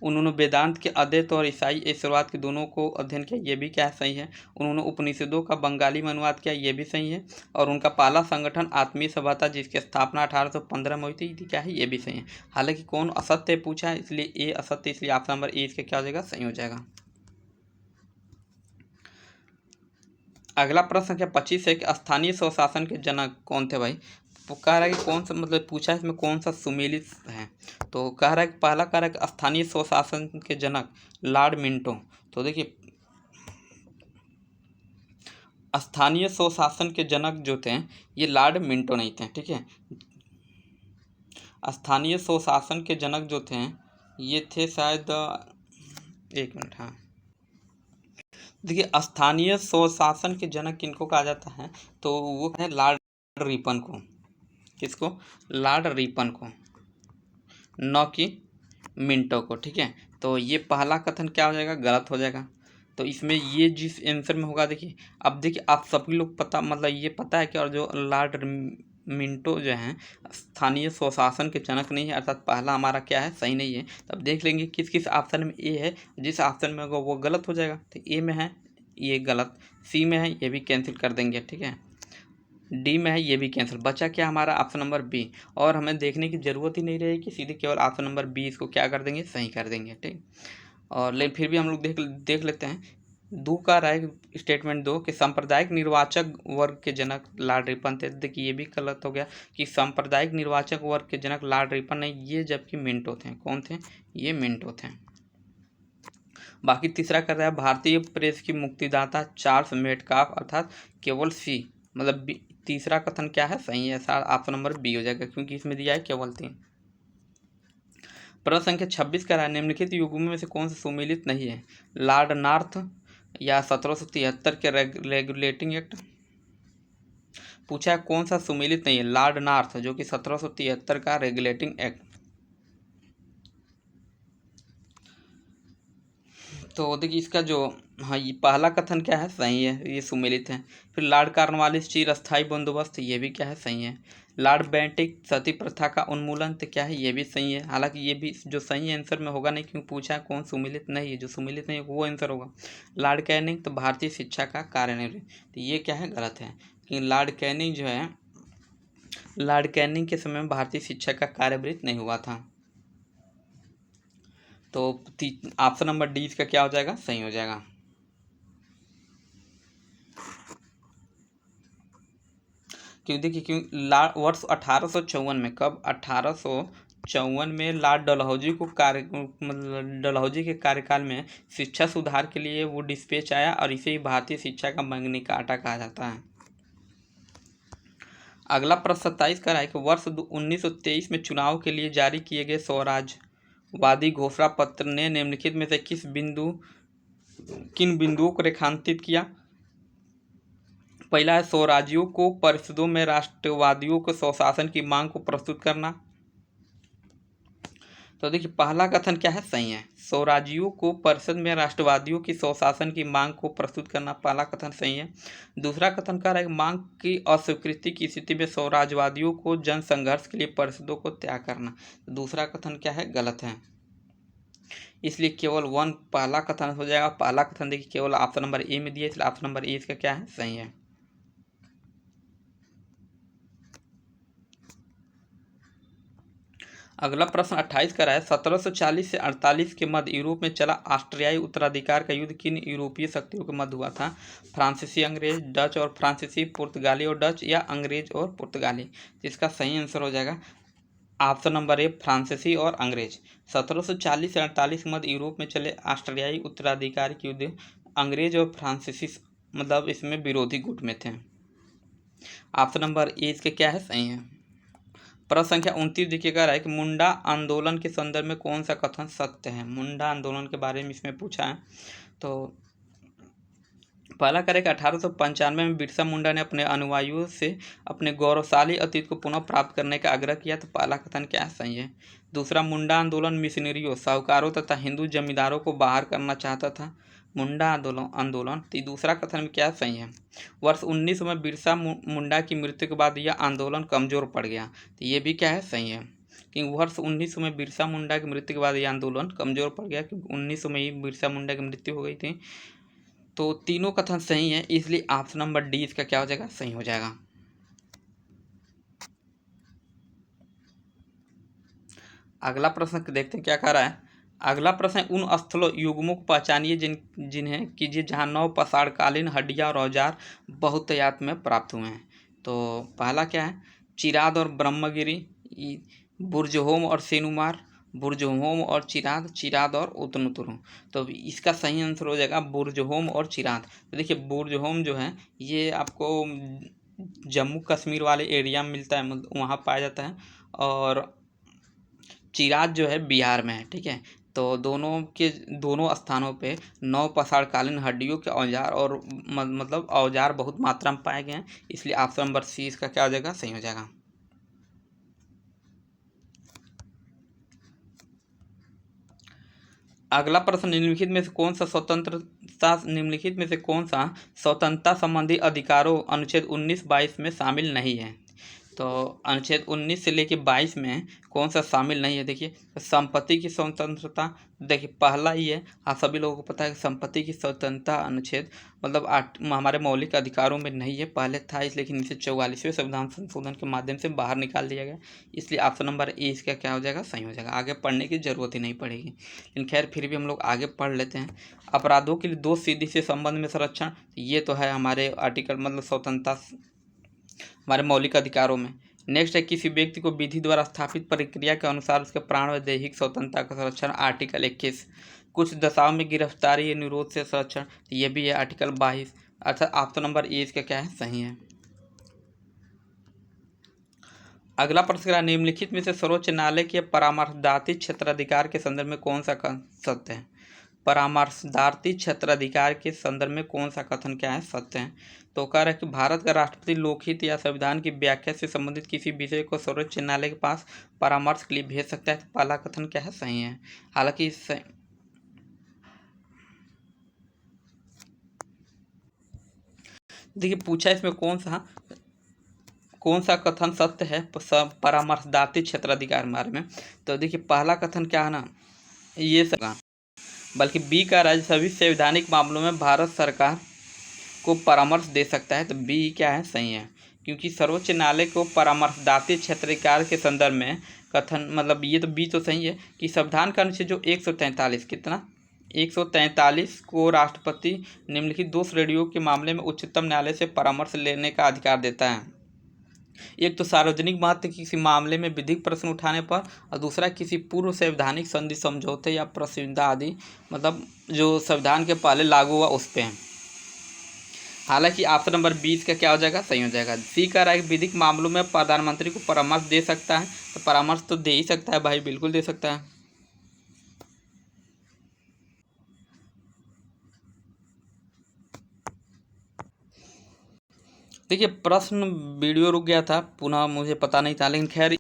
उन्होंने वेदांत के अद्वैत और ईसाई ईश्वरवाद के दोनों को अध्ययन किया, ये भी क्या है, सही है। उन्होंने उपनिषदों का बंगाली में अनुवाद किया, ये भी सही है। और उनका पहला संगठन आत्मीय सभा था जिसकी स्थापना 1815 में हुई थी, क्या है, ये भी सही है। हालांकि कौन असत्य पूछा है, इसलिए ए असत्य, इसलिए ऑप्शन नंबर ए इसका क्या हो जाएगा, सही हो जाएगा। अगला प्रश्न संख्या 25 है कि स्थानीय स्वशासन के जनक कौन थे भाई। तो कह रहा है कि कौन सा, मतलब पूछा है इसमें कौन सा सुमेलित है। तो कह रहा है कि पहला कह रहा है कि स्थानीय स्वशासन के जनक लॉर्ड मिंटो। तो देखिए स्थानीय स्वशासन के जनक जो थे ये लॉर्ड मिंटो नहीं थे, ठीक है। स्थानीय स्वशासन के जनक जो थे ये थे शायद, एक मिनट, हाँ, देखिए स्थानीय स्वशासन के जनक किनको कहा जाता है, तो वो है लॉर्ड रिपन को। किसको, लॉर्ड रिपन को, न कि मिंटो को, ठीक है। तो ये पहला कथन क्या हो जाएगा, गलत हो जाएगा। तो इसमें ये जिस आंसर में होगा, देखिए अब देखिए आप सभी लोग पता, मतलब ये पता है कि, और जो लॉर्ड मिंटो जो हैं स्थानीय स्वशासन के जनक नहीं है, अर्थात पहला हमारा क्या है, सही नहीं है। तब देख लेंगे किस किस ऑप्शन में ए है, जिस ऑप्शन में होगा वो गलत हो जाएगा। तो ए में है ये गलत, सी में है ये भी कैंसिल कर देंगे, ठीक है। डी में है ये भी कैंसिल, बचा क्या हमारा, ऑप्शन नंबर बी। और हमें देखने की ज़रूरत ही नहीं रहेगी, सीधे केवल ऑप्शन नंबर बी इसको क्या कर देंगे, सही कर देंगे, ठीक। और लेकिन फिर भी हम लोग देख लेते हैं। दो का राय स्टेटमेंट 2 कि सांप्रदायिक निर्वाचक वर्ग के जनक लॉर्ड रिपन थे। देखिए ये भी गलत हो गया कि सांप्रदायिक निर्वाचक वर्ग के जनक लॉर्ड रिपन नहीं, ये जबकि मिंटो थे। कौन थे, ये मिंटो थे। बाकी तीसरा कर रहा है भारतीय प्रेस की मुक्तिदाता चार्ल्स मेटकाफ, अर्थात केवल सी, मतलब तीसरा कथन क्या है, सही है, ऑप्शन नंबर बी हो जाएगा, क्योंकि इसमें दिया है केवल 3। प्रश्न संख्या 26 का निम्नलिखित युग्मों में से कौन सा सुमेलित नहीं है। लॉर्ड नॉर्थ या 1773 के रेगुलेटिंग एक्ट। पूछा है कौन सा सुमेलित नहीं है, लॉर्ड नॉर्थ जो कि 1773 का रेगुलेटिंग एक्ट। तो देखिए इसका जो, हाँ, ये पहला कथन क्या है, सही है, ये सुमेलित है। फिर लॉर्ड कॉर्नवालिस चिरस्थायी बंदोबस्त, ये भी क्या है, सही है। लॉर्ड बेंटिक सती प्रथा का उन्मूलन, तो क्या है, ये भी सही है। हालांकि ये भी जो सही आंसर में होगा नहीं, क्योंकि पूछा है कौन सुमेलित नहीं है, जो सुमेलित नहीं है वो आंसर होगा। लॉर्ड कैनिंग तो भारतीय शिक्षा का कार्यान्वयन, तो ये क्या है, गलत है। कि लॉर्ड कैनिंग जो है लॉर्ड कैनिंग के समय में भारतीय शिक्षा का कार्यवृत्त नहीं हुआ था। तो ऑप्शन नंबर डी इसका क्या हो जाएगा, सही हो जाएगा। क्यों, देखिए क्यों वर्ष 1854 में, कब, 1854 में लॉर्ड डलहौजी को डलहौजी के कार्यकाल में शिक्षा सुधार के लिए वो डिस्पैच आया और इसे ही भारतीय शिक्षा का मैग्ना कार्टा कहा जाता है। अगला प्रश्न 27 का है कि वर्ष 1923 में चुनाव के लिए जारी किए गए स्वराजवादी घोषणा पत्र ने निम्नलिखित में से किन बिंदुओं को रेखांकित किया। पहला है स्वराज्यों को परिषदों में राष्ट्रवादियों को स्वशासन की मांग को प्रस्तुत करना। तो देखिए पहला कथन क्या है, सही है। स्वराज्यों को परिषद में राष्ट्रवादियों की स्वशासन की मांग को प्रस्तुत करना, पहला कथन सही है। दूसरा कथन कह रहा है मांग की अस्वीकृति की स्थिति में स्वराज्यवादियों को जन संघर्ष के लिए परिषदों को त्याग करना, दूसरा कथन क्या है, गलत है। इसलिए केवल पहला कथन हो जाएगा। पहला कथन देखिए केवल ऑप्शन नंबर ए में दिया, इसलिए ऑप्शन नंबर ए इसका क्या है, सही है। अगला प्रश्न 28 का है 1740 से 48 के मध्य यूरोप में चला ऑस्ट्रियाई उत्तराधिकार का युद्ध किन यूरोपीय शक्तियों के मध्य हुआ था। फ्रांसीसी अंग्रेज, डच और फ्रांसीसी, पुर्तगाली और डच, या अंग्रेज और पुर्तगाली। इसका सही आंसर हो जाएगा ऑप्शन नंबर ए, फ्रांसीसी और अंग्रेज। 1740 से 48 के मध्य यूरोप में चले ऑस्ट्रियाई उत्तराधिकार के युद्ध अंग्रेज और फ्रांसीसी मतलब इसमें विरोधी गुट में थे। ऑप्शन नंबर ए इसके क्या है, सही है। प्रश्न संख्या 29 देखिए कह रहा है कि मुंडा आंदोलन के संदर्भ में कौन सा कथन सत्य है। मुंडा आंदोलन के बारे में इसमें पूछा है। तो पहला करें कि 1895 में बिरसा मुंडा ने अपने अनुयायियों से अपने गौरवशाली अतीत को पुनः प्राप्त करने का आग्रह किया, तो पहला कथन क्या है, सही है। दूसरा, मुंडा आंदोलन मिशनरियों, साहूकारों तथा हिंदू जमींदारों को बाहर करना चाहता था। मुंडा आंदोलन दूसरा कथन में क्या सही है। वर्ष 1900 में बिरसा मुंडा की मृत्यु के बाद यह आंदोलन कमजोर पड़ गया, तो ये भी क्या है, सही है। कि वर्ष 1900 में बिरसा मुंडा की मृत्यु के बाद यह आंदोलन कमजोर पड़ गया, क्योंकि 1900 में ही बिरसा मुंडा की मृत्यु हो गई थी। तो तीनों कथन सही है, इसलिए ऑप्शन नंबर डी इसका क्या हो जाएगा, सही हो जाएगा। अगला प्रश्न देखते हैं क्या कह रहा है। अगला प्रश्न है उन स्थलों युग्मों को पहचानिए जिन्हें कीजिए जहां नव पाषाणकालीन हड्डियां और औजार बहुतायत में प्राप्त हुए हैं। तो पहला क्या है, चिराद और ब्रह्मगिरी, बुर्जहोम और सेनुमार, बुर्जहोम और चिराद और उतनुतुरु। तो इसका सही आंसर हो जाएगा बुर्जहोम और चिराद। तो देखिए बुर्जहोम जो है ये आपको जम्मू कश्मीर वाले एरिया में मिलता है, वहाँ पाया जाता है, और चिराद जो है बिहार में है, ठीक है। तो दोनों स्थानों पे नव पाषाणकालीन हड्डियों के औजार और मतलब औजार बहुत मात्रा में पाए गए हैं, इसलिए ऑप्शन नंबर सी इसका क्या हो जाएगा, सही हो जाएगा। अगला प्रश्न, निम्नलिखित में से कौन सा स्वतंत्रता संबंधी अधिकारों अनुच्छेद 19-22 में शामिल नहीं है। तो अनुच्छेद 19 से लेके 22 में कौन सा शामिल नहीं है। देखिए संपत्ति की स्वतंत्रता, देखिए पहला ही है, आप सभी लोगों को पता है कि संपत्ति की स्वतंत्रता अनुच्छेद मतलब हमारे मौलिक अधिकारों में नहीं है, पहले था लेकिन इसे 44वें संविधान संशोधन के माध्यम से बाहर निकाल दिया गया, इसलिए ऑप्शन नंबर ए इसका क्या हो जाएगा, सही हो जाएगा। आगे पढ़ने की जरूरत ही नहीं पड़ेगी, लेकिन खैर फिर भी हम लोग आगे पढ़ लेते हैं। अपराधों के लिए 2 सीधी से संबंध में संरक्षण, ये तो है हमारे आर्टिकल मतलब स्वतंत्रता हमारे मौलिक अधिकारों में। नेक्स्ट है किसी व्यक्ति को विधि द्वारा स्थापित प्रक्रिया के अनुसार उसके प्राण व दैहिक स्वतंत्रता का संरक्षण, आर्टिकल 21। कुछ दशाओं में गिरफ्तारी या निरोध से संरक्षण, ये भी है आर्टिकल 22। अच्छा ऑप्शन नंबर ए इसका क्या है, सही है। अगला प्रश्न, निम्नलिखित में से सर्वोच्च न्यायालय के परामर्शदात्री क्षेत्राधिकार के संदर्भ में कौन सा सत्य है। परामर्शदात्री क्षेत्राधिकार के संदर्भ में कौन सा कथन क्या है, सत्य है। तो कह रहा है कि भारत का राष्ट्रपति लोकहित या संविधान की व्याख्या से संबंधित किसी विषय को सर्वोच्च न्यायालय के पास परामर्श के लिए भेज सकता है, तो पहला कथन क्या है, सही है। हालांकि देखिए पूछा इसमें कौन सा कथन सत्य है परामर्शदात्री क्षेत्राधिकार के बारे में। तो देखिए पहला कथन क्या है ना, ये सब, बल्कि बी का राज्य सभी संवैधानिक मामलों में भारत सरकार को परामर्श दे सकता है, तो बी क्या है, सही है। क्योंकि सर्वोच्च न्यायालय को परामर्शदात्री क्षेत्राधिकार के संदर्भ में कथन मतलब ये तो बी तो सही है कि संविधान का अनुच्छेद जो 143 कितना 143 को राष्ट्रपति निम्नलिखित दो श्रेणियों के मामले में उच्चतम न्यायालय से परामर्श लेने का अधिकार देता है। एक तो सार्वजनिक महत्व के किसी मामले में विधिक प्रश्न उठाने पर, और दूसरा किसी पूर्व संवैधानिक संधि समझौते या प्रसिद्धा आदि मतलब जो संविधान के पहले लागू हुआ उस पर। हालांकि ऑप्शन नंबर 20 का क्या हो जाएगा, सही हो जाएगा। सी कह रहा है कि विधिक मामलों में प्रधानमंत्री को परामर्श दे सकता है, तो परामर्श तो दे ही सकता है भाई, बिल्कुल दे सकता है। देखिए प्रश्न वीडियो रुक गया था, पुनः मुझे पता नहीं था, लेकिन खैर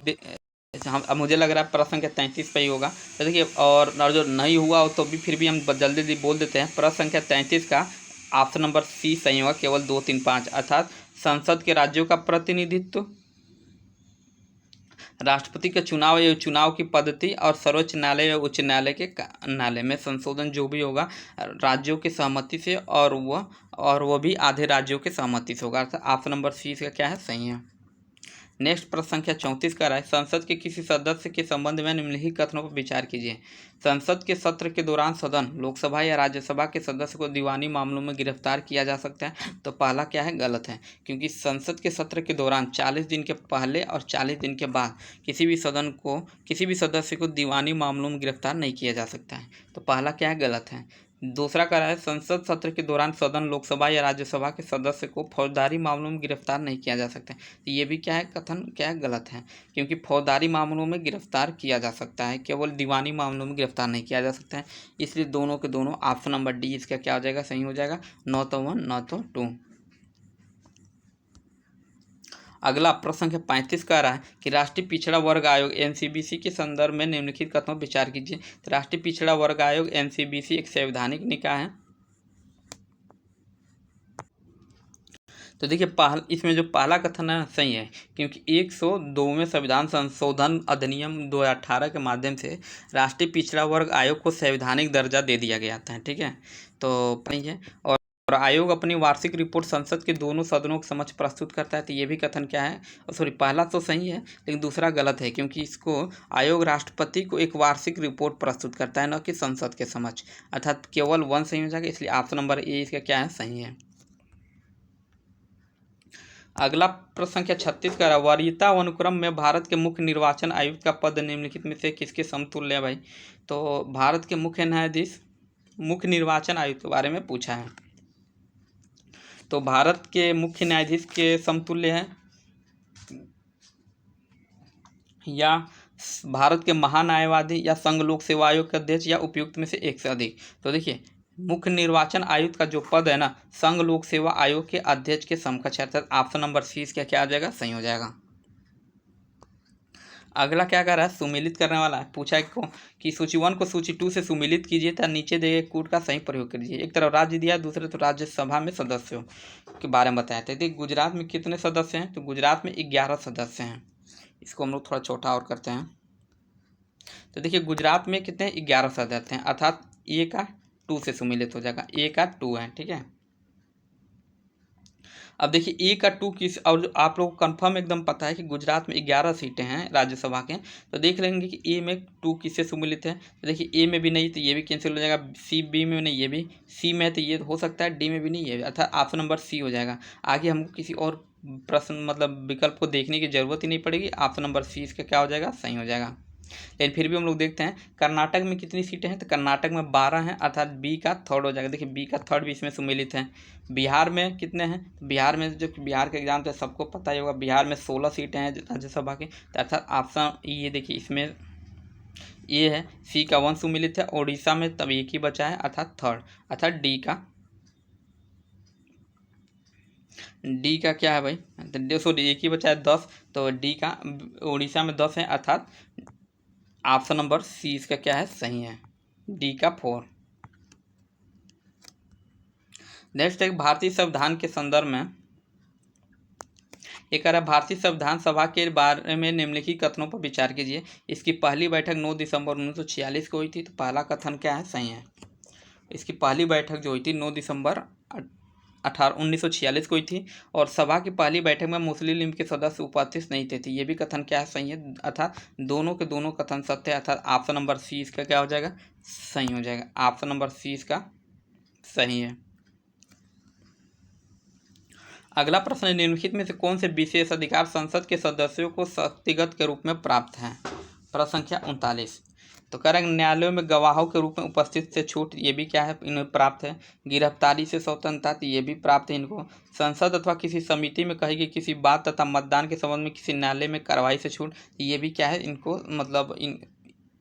हम अब मुझे लग रहा है प्रश्न संख्या 33 पे ही होगा। तो देखिए और जो नहीं हुआ हो तो भी फिर भी हम जल्दी जल्दी बोल देते हैं। प्रश्न संख्या 33 का ऑप्शन नंबर सी सही होगा, केवल 2, 3, 5, अर्थात संसद के राज्यों का प्रतिनिधित्व, राष्ट्रपति के चुनाव या चुनाव की पद्धति, और सर्वोच्च न्यायालय या उच्च न्यायालय के न्यायालय में संशोधन जो भी होगा राज्यों की सहमति से, और वो भी आधे राज्यों की सहमति से होगा। अर्थात ऑप्शन नंबर सी इसका क्या है, सही है। नेक्स्ट प्रश्न संख्या 34 का रहा है, संसद के किसी सदस्य के संबंध में निम्नलिखित कथनों पर विचार कीजिए। संसद के सत्र के दौरान सदन, लोकसभा या राज्यसभा के सदस्य को दीवानी मामलों में गिरफ्तार किया जा सकता है। तो पहला क्या है, गलत है, क्योंकि संसद के सत्र के दौरान 40 दिन के पहले और 40 दिन के बाद किसी भी सदस्य को दीवानी मामलों में गिरफ्तार नहीं किया जा सकता है। तो पहला क्या है, गलत है। दूसरा कह रहा है, संसद सत्र के दौरान सदन, लोकसभा या राज्यसभा के सदस्य को फौजदारी मामलों में गिरफ्तार नहीं किया जा सकता है। तो ये भी क्या है, कथन क्या है, गलत है, क्योंकि फौजदारी मामलों में गिरफ्तार किया जा सकता है, केवल दीवानी मामलों में गिरफ्तार नहीं किया जा सकता है। इसलिए दोनों के दोनों ऑप्शन नंबर डी इसका क्या हो जाएगा, सही हो जाएगा। न तो 1 न तो 2। अगला प्रश्न संख्या 35 कह रहा है कि राष्ट्रीय पिछड़ा वर्ग आयोग एनसीबीसी के संदर्भ में निम्नलिखित कथनों पर विचार कीजिए। तो राष्ट्रीय पिछड़ा वर्ग आयोग एनसीबीसी एक संवैधानिक निकाय है। तो देखिए इसमें जो पहला कथन है सही है, क्योंकि 102वें संविधान संशोधन अधिनियम 2018 के माध्यम से राष्ट्रीय पिछड़ा वर्ग आयोग को संवैधानिक दर्जा दे दिया गया था, ठीक है। तो सही है। और आयोग अपनी वार्षिक रिपोर्ट संसद के दोनों सदनों के समक्ष प्रस्तुत करता है। तो ये भी कथन क्या है, सॉरी पहला तो सही है लेकिन दूसरा गलत है, क्योंकि इसको आयोग राष्ट्रपति को एक वार्षिक रिपोर्ट प्रस्तुत करता है, न कि संसद के समक्ष, अर्थात केवल 1 सही हो जाएगा। इसलिए ऑप्शन नंबर ए इसका क्या है, सही है। अगला प्रश्न संख्या 36 का वरीयता अनुक्रम में भारत के मुख्य निर्वाचन आयुक्त का पद निम्नलिखित में से किसके समतुल्य है भाई। तो भारत के मुख्य निर्वाचन आयुक्त के बारे में पूछा है। तो भारत के मुख्य न्यायाधीश के समतुल्य है, या भारत के महान्यायवादी, या संघ लोक सेवा आयोग के अध्यक्ष, या उपयुक्त में से एक से अधिक। तो देखिए मुख्य निर्वाचन आयुक्त का जो पद है ना, संघ लोक सेवा आयोग के अध्यक्ष के समकक्ष है। अर्थात ऑप्शन नंबर सी इसका क्या आ जाएगा, सही हो जाएगा। अगला क्या कर रहा है, सुमेलित करने वाला है। पूछा है कि सूची 1 को सूची 2 से सुमेलित कीजिए तथा नीचे दिए गए कूट का सही प्रयोग कीजिए। एक तरफ राज्य दिया, दूसरे तो राज्यसभा में सदस्यों के बारे में बताया था। देखिए गुजरात में कितने सदस्य हैं, तो गुजरात में 11 सदस्य हैं। इसको हम लोग थोड़ा छोटा और करते हैं। तो देखिए गुजरात में कितने 11 सदस्य हैं, अर्थात ए का 2 से सुमेलित हो जाएगा, ए का 2 है, ठीक है। अब देखिए ए का 2 किस, और आप लोग को कंफर्म एकदम पता है कि गुजरात में 11 सीटें हैं राज्यसभा के, तो देख लेंगे कि ए में 2 किससे सुमेलित है। तो देखिए ए में भी नहीं तो ये भी कैंसिल हो जाएगा, सी बी में नहीं, ये भी सी में है तो ये हो सकता है, डी में भी नहीं है, अर्थात ऑप्शन नंबर सी हो जाएगा। आगे हमको किसी और प्रश्न मतलब विकल्प को देखने की जरूरत ही नहीं पड़ेगी, ऑप्शन नंबर सी इसका क्या हो जाएगा, सही हो जाएगा। लेकिन फिर भी हम लोग देखते हैं कर्नाटक में कितनी सीटें हैं, तो कर्नाटक में 12 हैं, अर्थात बी का 3rd हो जाएगा। देखिए बी का 3rd भी इसमें सुमेलित है। बिहार में कितने हैं, बिहार में जो बिहार के एग्जाम तो सबको पता ही होगा, बिहार में 16 सीटें हैं राज्यसभा की, तो अर्थात ऑप्शन ये देखिए इसमें ये है, सी का 1 सुमेलित है। उड़ीसा में तब एक ही बचा है, अर्थात 3rd, अर्थात डी का क्या है भाई, तो सॉरी एक ही बचा है 10, तो डी का उड़ीसा में 10 है, अर्थात ऑप्शन नंबर सी इसका क्या है, सही है, डी का 4। नेक्स्ट एक भारतीय संविधान के संदर्भ में एक भारतीय संविधान सभा के बारे में निम्नलिखित कथनों पर विचार कीजिए। इसकी पहली बैठक 9 दिसंबर 1946 को हुई थी। तो पहला कथन क्या है, सही है। इसकी पहली बैठक जो हुई थी 9 दिसंबर 1946 को हुई थी और सभा की पहली बैठक में मुस्लिम लीग के सदस्य उपस्थित नहीं थे। ये भी कथन क्या है, सही है, अर्थात दोनों के दोनों कथन सत्य है, अर्थात ऑप्शन नंबर सी इसका क्या हो जाएगा, सही हो जाएगा। ऑप्शन नंबर सी इसका सही है। अगला प्रश्न, निम्नलिखित में से कौन से विशेष अधिकार संसद के सदस्यों को शक्तिगत के रूप में प्राप्त हैं। प्रश्न संख्या 39। तो कह रहे हैं न्यायालयों में गवाहों के रूप में उपस्थित से छूट, ये भी क्या है, इन्हें प्राप्त है। गिरफ्तारी से स्वतंत्रता, ये भी प्राप्त है इनको। संसद अथवा किसी समिति में कही गई किसी बात तथा मतदान के संबंध में किसी न्यायालय में कार्रवाई से छूट, ये भी क्या है, इनको मतलब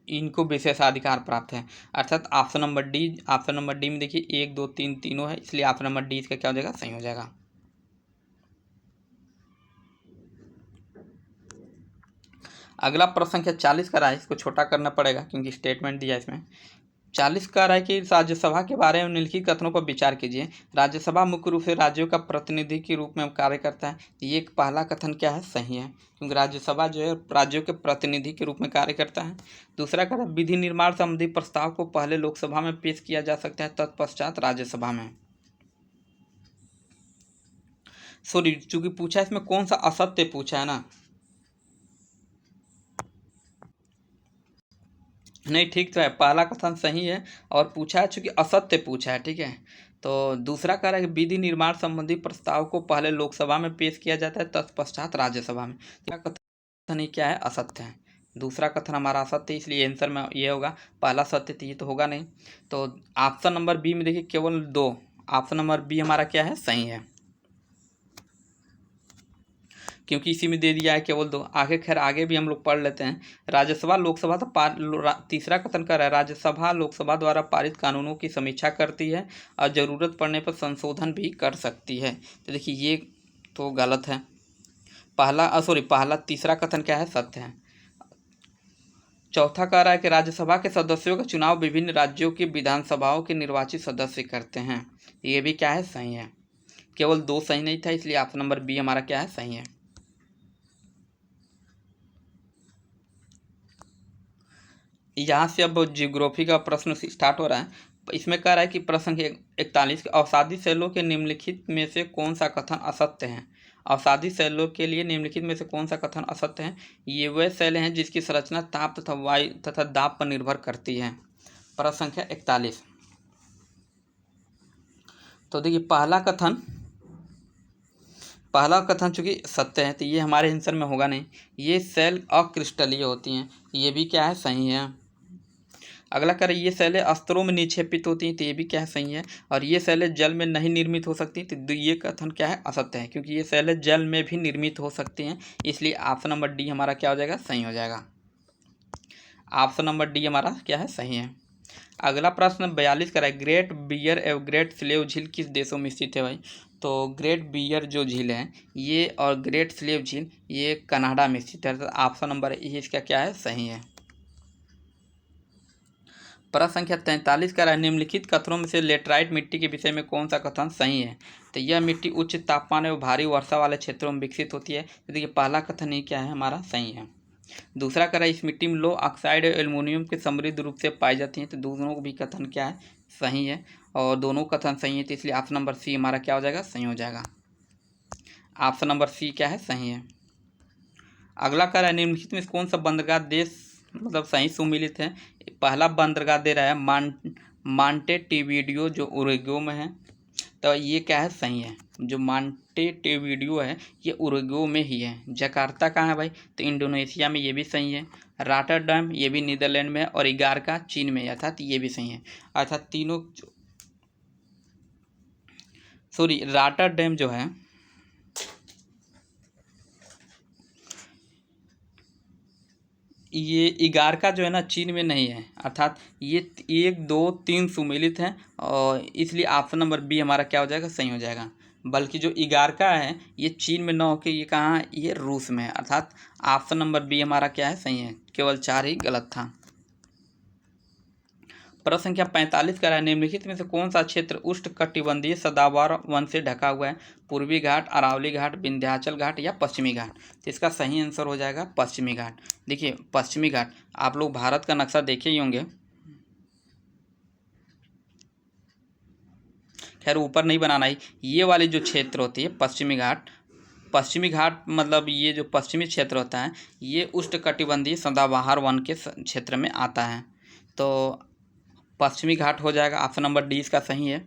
इनको विशेषाधिकार प्राप्त है। अर्थात ऑप्शन नंबर डी में देखिए 1 2 3 तीनों है, इसलिए ऑप्शन नंबर डी इसका क्या हो जाएगा, सही हो जाएगा। अगला प्रश्न संख्या 40 का रहा है, इसको छोटा करना पड़ेगा क्योंकि स्टेटमेंट दिया है इसमें। 40 का रहा है कि राज्यसभा के बारे में निम्नलिखित कथनों पर विचार कीजिए। राज्यसभा मुख्य रूप से राज्यों का प्रतिनिधि के रूप में कार्य करता है। ये एक पहला कथन क्या है, सही है, क्योंकि राज्यसभा जो है राज्यों के प्रतिनिधि के रूप में कार्य करता है। दूसरा कथन, विधि निर्माण संबंधी प्रस्ताव को पहले लोकसभा में पेश किया जा सकता है, तत्पश्चात राज्यसभा में। सॉरी, चूंकि पूछा है इसमें कौन सा असत्य पूछा है ना, नहीं ठीक तो है, पहला कथन सही है और पूछा है चूंकि असत्य पूछा है, ठीक है। तो दूसरा कह रहा है कि विधि निर्माण संबंधी प्रस्ताव को पहले लोकसभा में पेश किया जाता है, तत्पश्चात राज्यसभा में। तीसरा कथन ही क्या है, असत्य है। दूसरा कथन हमारा असत्य है, इसलिए आंसर में ये होगा, पहला सत्य तो ये तो होगा नहीं। तो ऑप्शन नंबर बी में देखिए केवल 2, ऑप्शन नंबर बी हमारा क्या है, सही है, क्योंकि इसी में दे दिया है केवल 2। आगे खैर आगे भी हम लोग पढ़ लेते हैं। राज्यसभा लोकसभा तो तीसरा कथन कर रहा है, राज्यसभा लोकसभा द्वारा पारित कानूनों की समीक्षा करती है और ज़रूरत पड़ने पर संशोधन भी कर सकती है। तो देखिए ये तो गलत है। पहला तीसरा कथन क्या है, सत्य है। चौथा कह रहा है कि राज्यसभा के सदस्यों का चुनाव विभिन्न राज्यों की विधानसभाओं के निर्वाचित सदस्य करते हैं, ये भी क्या है, सही है। केवल 2 सही नहीं था, इसलिए ऑप्शन नंबर बी हमारा क्या है, सही है। यहाँ से अब जियोग्राफी का प्रश्न स्टार्ट हो रहा है। इसमें कह रहा है कि प्रश्न 41, अवसादी सेलों के निम्नलिखित में से कौन सा कथन असत्य है। अवसादी सेलों के लिए निम्नलिखित में से कौन सा कथन असत्य है। ये वे सेलें हैं जिसकी संरचना ताप तथा वायु तथा दाब पर निर्भर करती है। प्रश्न संख्या 41। तो देखिए पहला कथन चूंकि सत्य है तो ये हमारे आंसर में होगा नहीं। ये सेल अक्रिस्टलीय होती हैं, ये भी क्या है, सही है। अगला करें, ये सेलें अस्त्रों में निक्षेपित होती हैं, तो ये भी क्या है, सही है। और ये सेलें जल में नहीं निर्मित हो सकती, तो ये कथन क्या है, असत्य है, क्योंकि ये सेलें जल में भी निर्मित हो सकती हैं, इसलिए ऑप्शन नंबर डी हमारा क्या हो जाएगा, सही हो जाएगा। ऑप्शन नंबर डी हमारा क्या है, सही है। अगला प्रश्न 42 का है, ग्रेट बियर एवं ग्रेट स्लेव झील किस देशों में स्थित है भाई। तो ग्रेट बियर जो झील है ये और ग्रेट स्लेव झील ये कनाडा में स्थित है, तो ऑप्शन नंबर ए इसका क्या है, सही है। प्रश्न संख्या 43 का निम्नलिखित कथनों में से लेटराइट मिट्टी के विषय में कौन सा कथन सही है। तो यह मिट्टी उच्च तापमान एवं भारी वर्षा वाले क्षेत्रों में विकसित होती है, तो देखिए पहला कथन ही क्या है, हमारा सही है। दूसरा कह रहा है इस मिट्टी में लो ऑक्साइड और एल्युमिनियम के समृद्ध रूप से पाई जाती हैं, तो दोनों भी कथन क्या है, सही है। और दोनों कथन सही है, तो इसलिए ऑप्शन नंबर सी हमारा क्या हो जाएगा, सही हो जाएगा। ऑप्शन नंबर सी क्या है, सही है। अगला कह रहा है निम्नलिखित में कौन सा बंदरगाह देश मतलब सही सुमिलित है। पहला बंदरगाह दे रहा है मांटेवीडियो जो उरुग्वे में है, तो ये क्या है, सही है। जो मांटेवीडियो है ये उरुग्वे में ही है। जकार्ता कहाँ है भाई, तो इंडोनेशिया में, ये भी सही है। रॉटरडैम ये भी नीदरलैंड में है, और इगारका चीन में, अर्थात ये भी सही है। अर्थात तीनों रॉटरडैम जो है ये इगारका जो है ना चीन में नहीं है, अर्थात ये 1 2 3 सुमेलित हैं, और इसलिए ऑप्शन नंबर बी हमारा क्या हो जाएगा, सही हो जाएगा। बल्कि जो इगारका है ये चीन में न होकर ये कहाँ है, ये रूस में है, अर्थात ऑप्शन नंबर बी हमारा क्या है, सही है। केवल 4 ही गलत था। प्रश्न संख्या 45 का है, निम्नलिखित में से कौन सा क्षेत्र उष्णकटिबंधीय सदाबहार वन से ढका हुआ है। पूर्वी घाट, अरावली घाट, विंध्याचल घाट या पश्चिमी घाट। तो इसका सही आंसर हो जाएगा पश्चिमी घाट। देखिए पश्चिमी घाट, आप लोग भारत का नक्शा देखे ही होंगे खैर ऊपर नहीं बनाना है। ये वाली जो क्षेत्र होती है पश्चिमी घाट मतलब ये जो पश्चिमी क्षेत्र होता है ये उष्णकटिबंधीय सदाबहार वन के क्षेत्र में आता है। तो पश्चिमी घाट हो जाएगा, ऑप्शन नंबर डी इसका सही है।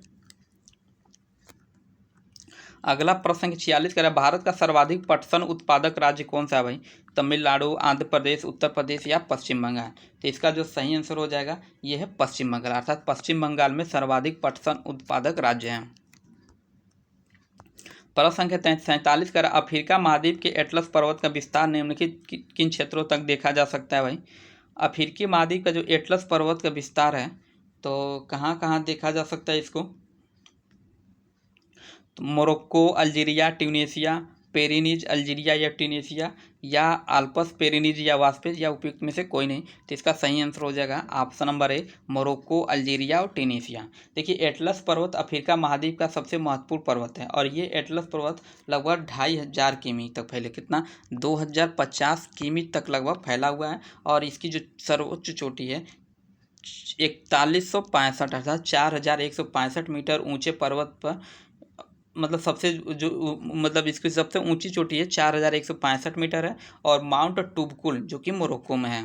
अगला प्रश्न 46 कह रहा है भारत का सर्वाधिक पटसन उत्पादक राज्य कौन सा है भाई? तमिलनाडु, आंध्र प्रदेश, उत्तर प्रदेश या पश्चिम बंगाल? तो इसका जो सही आंसर हो जाएगा ये है पश्चिम बंगाल, अर्थात पश्चिम बंगाल में सर्वाधिक पटसन उत्पादक राज्य हैं। प्रश्न संख्या 47 कह रहा है अफ्रीका महाद्वीप के एटलस पर्वत का विस्तार निम्नलिखित किन क्षेत्रों तक देखा जा सकता है भाई? अफ्रीकी महाद्वीप का जो एटलस पर्वत का विस्तार है तो कहाँ कहाँ देखा जा सकता है इसको? तो मोरक्को, अल्जीरिया, ट्यूनीशिया, पेरिनीज, अल्जीरिया या ट्यूनीशिया या आल्प्स, पेरिनीज या वास्पेज या उपयुक्त में से कोई नहीं। तो इसका सही आंसर हो जाएगा option number A Morocco, Algeria और ट्यूनीशिया। देखिए एटलस पर्वत अफ्रीका महाद्वीप का सबसे महत्वपूर्ण पर्वत है और ये एटलस पर्वत लगभग 2500 किमी तक फैले, कितना 2050 किमी तक लगभग फैला हुआ है और इसकी जो सर्वोच्च चोटी है 4165 अर्थात 4165 मीटर ऊंचे पर्वत पर मतलब सबसे जो मतलब इसकी सबसे ऊंची चोटी है 4165 मीटर है और माउंट टुबकुल जो कि मोरक्को में है।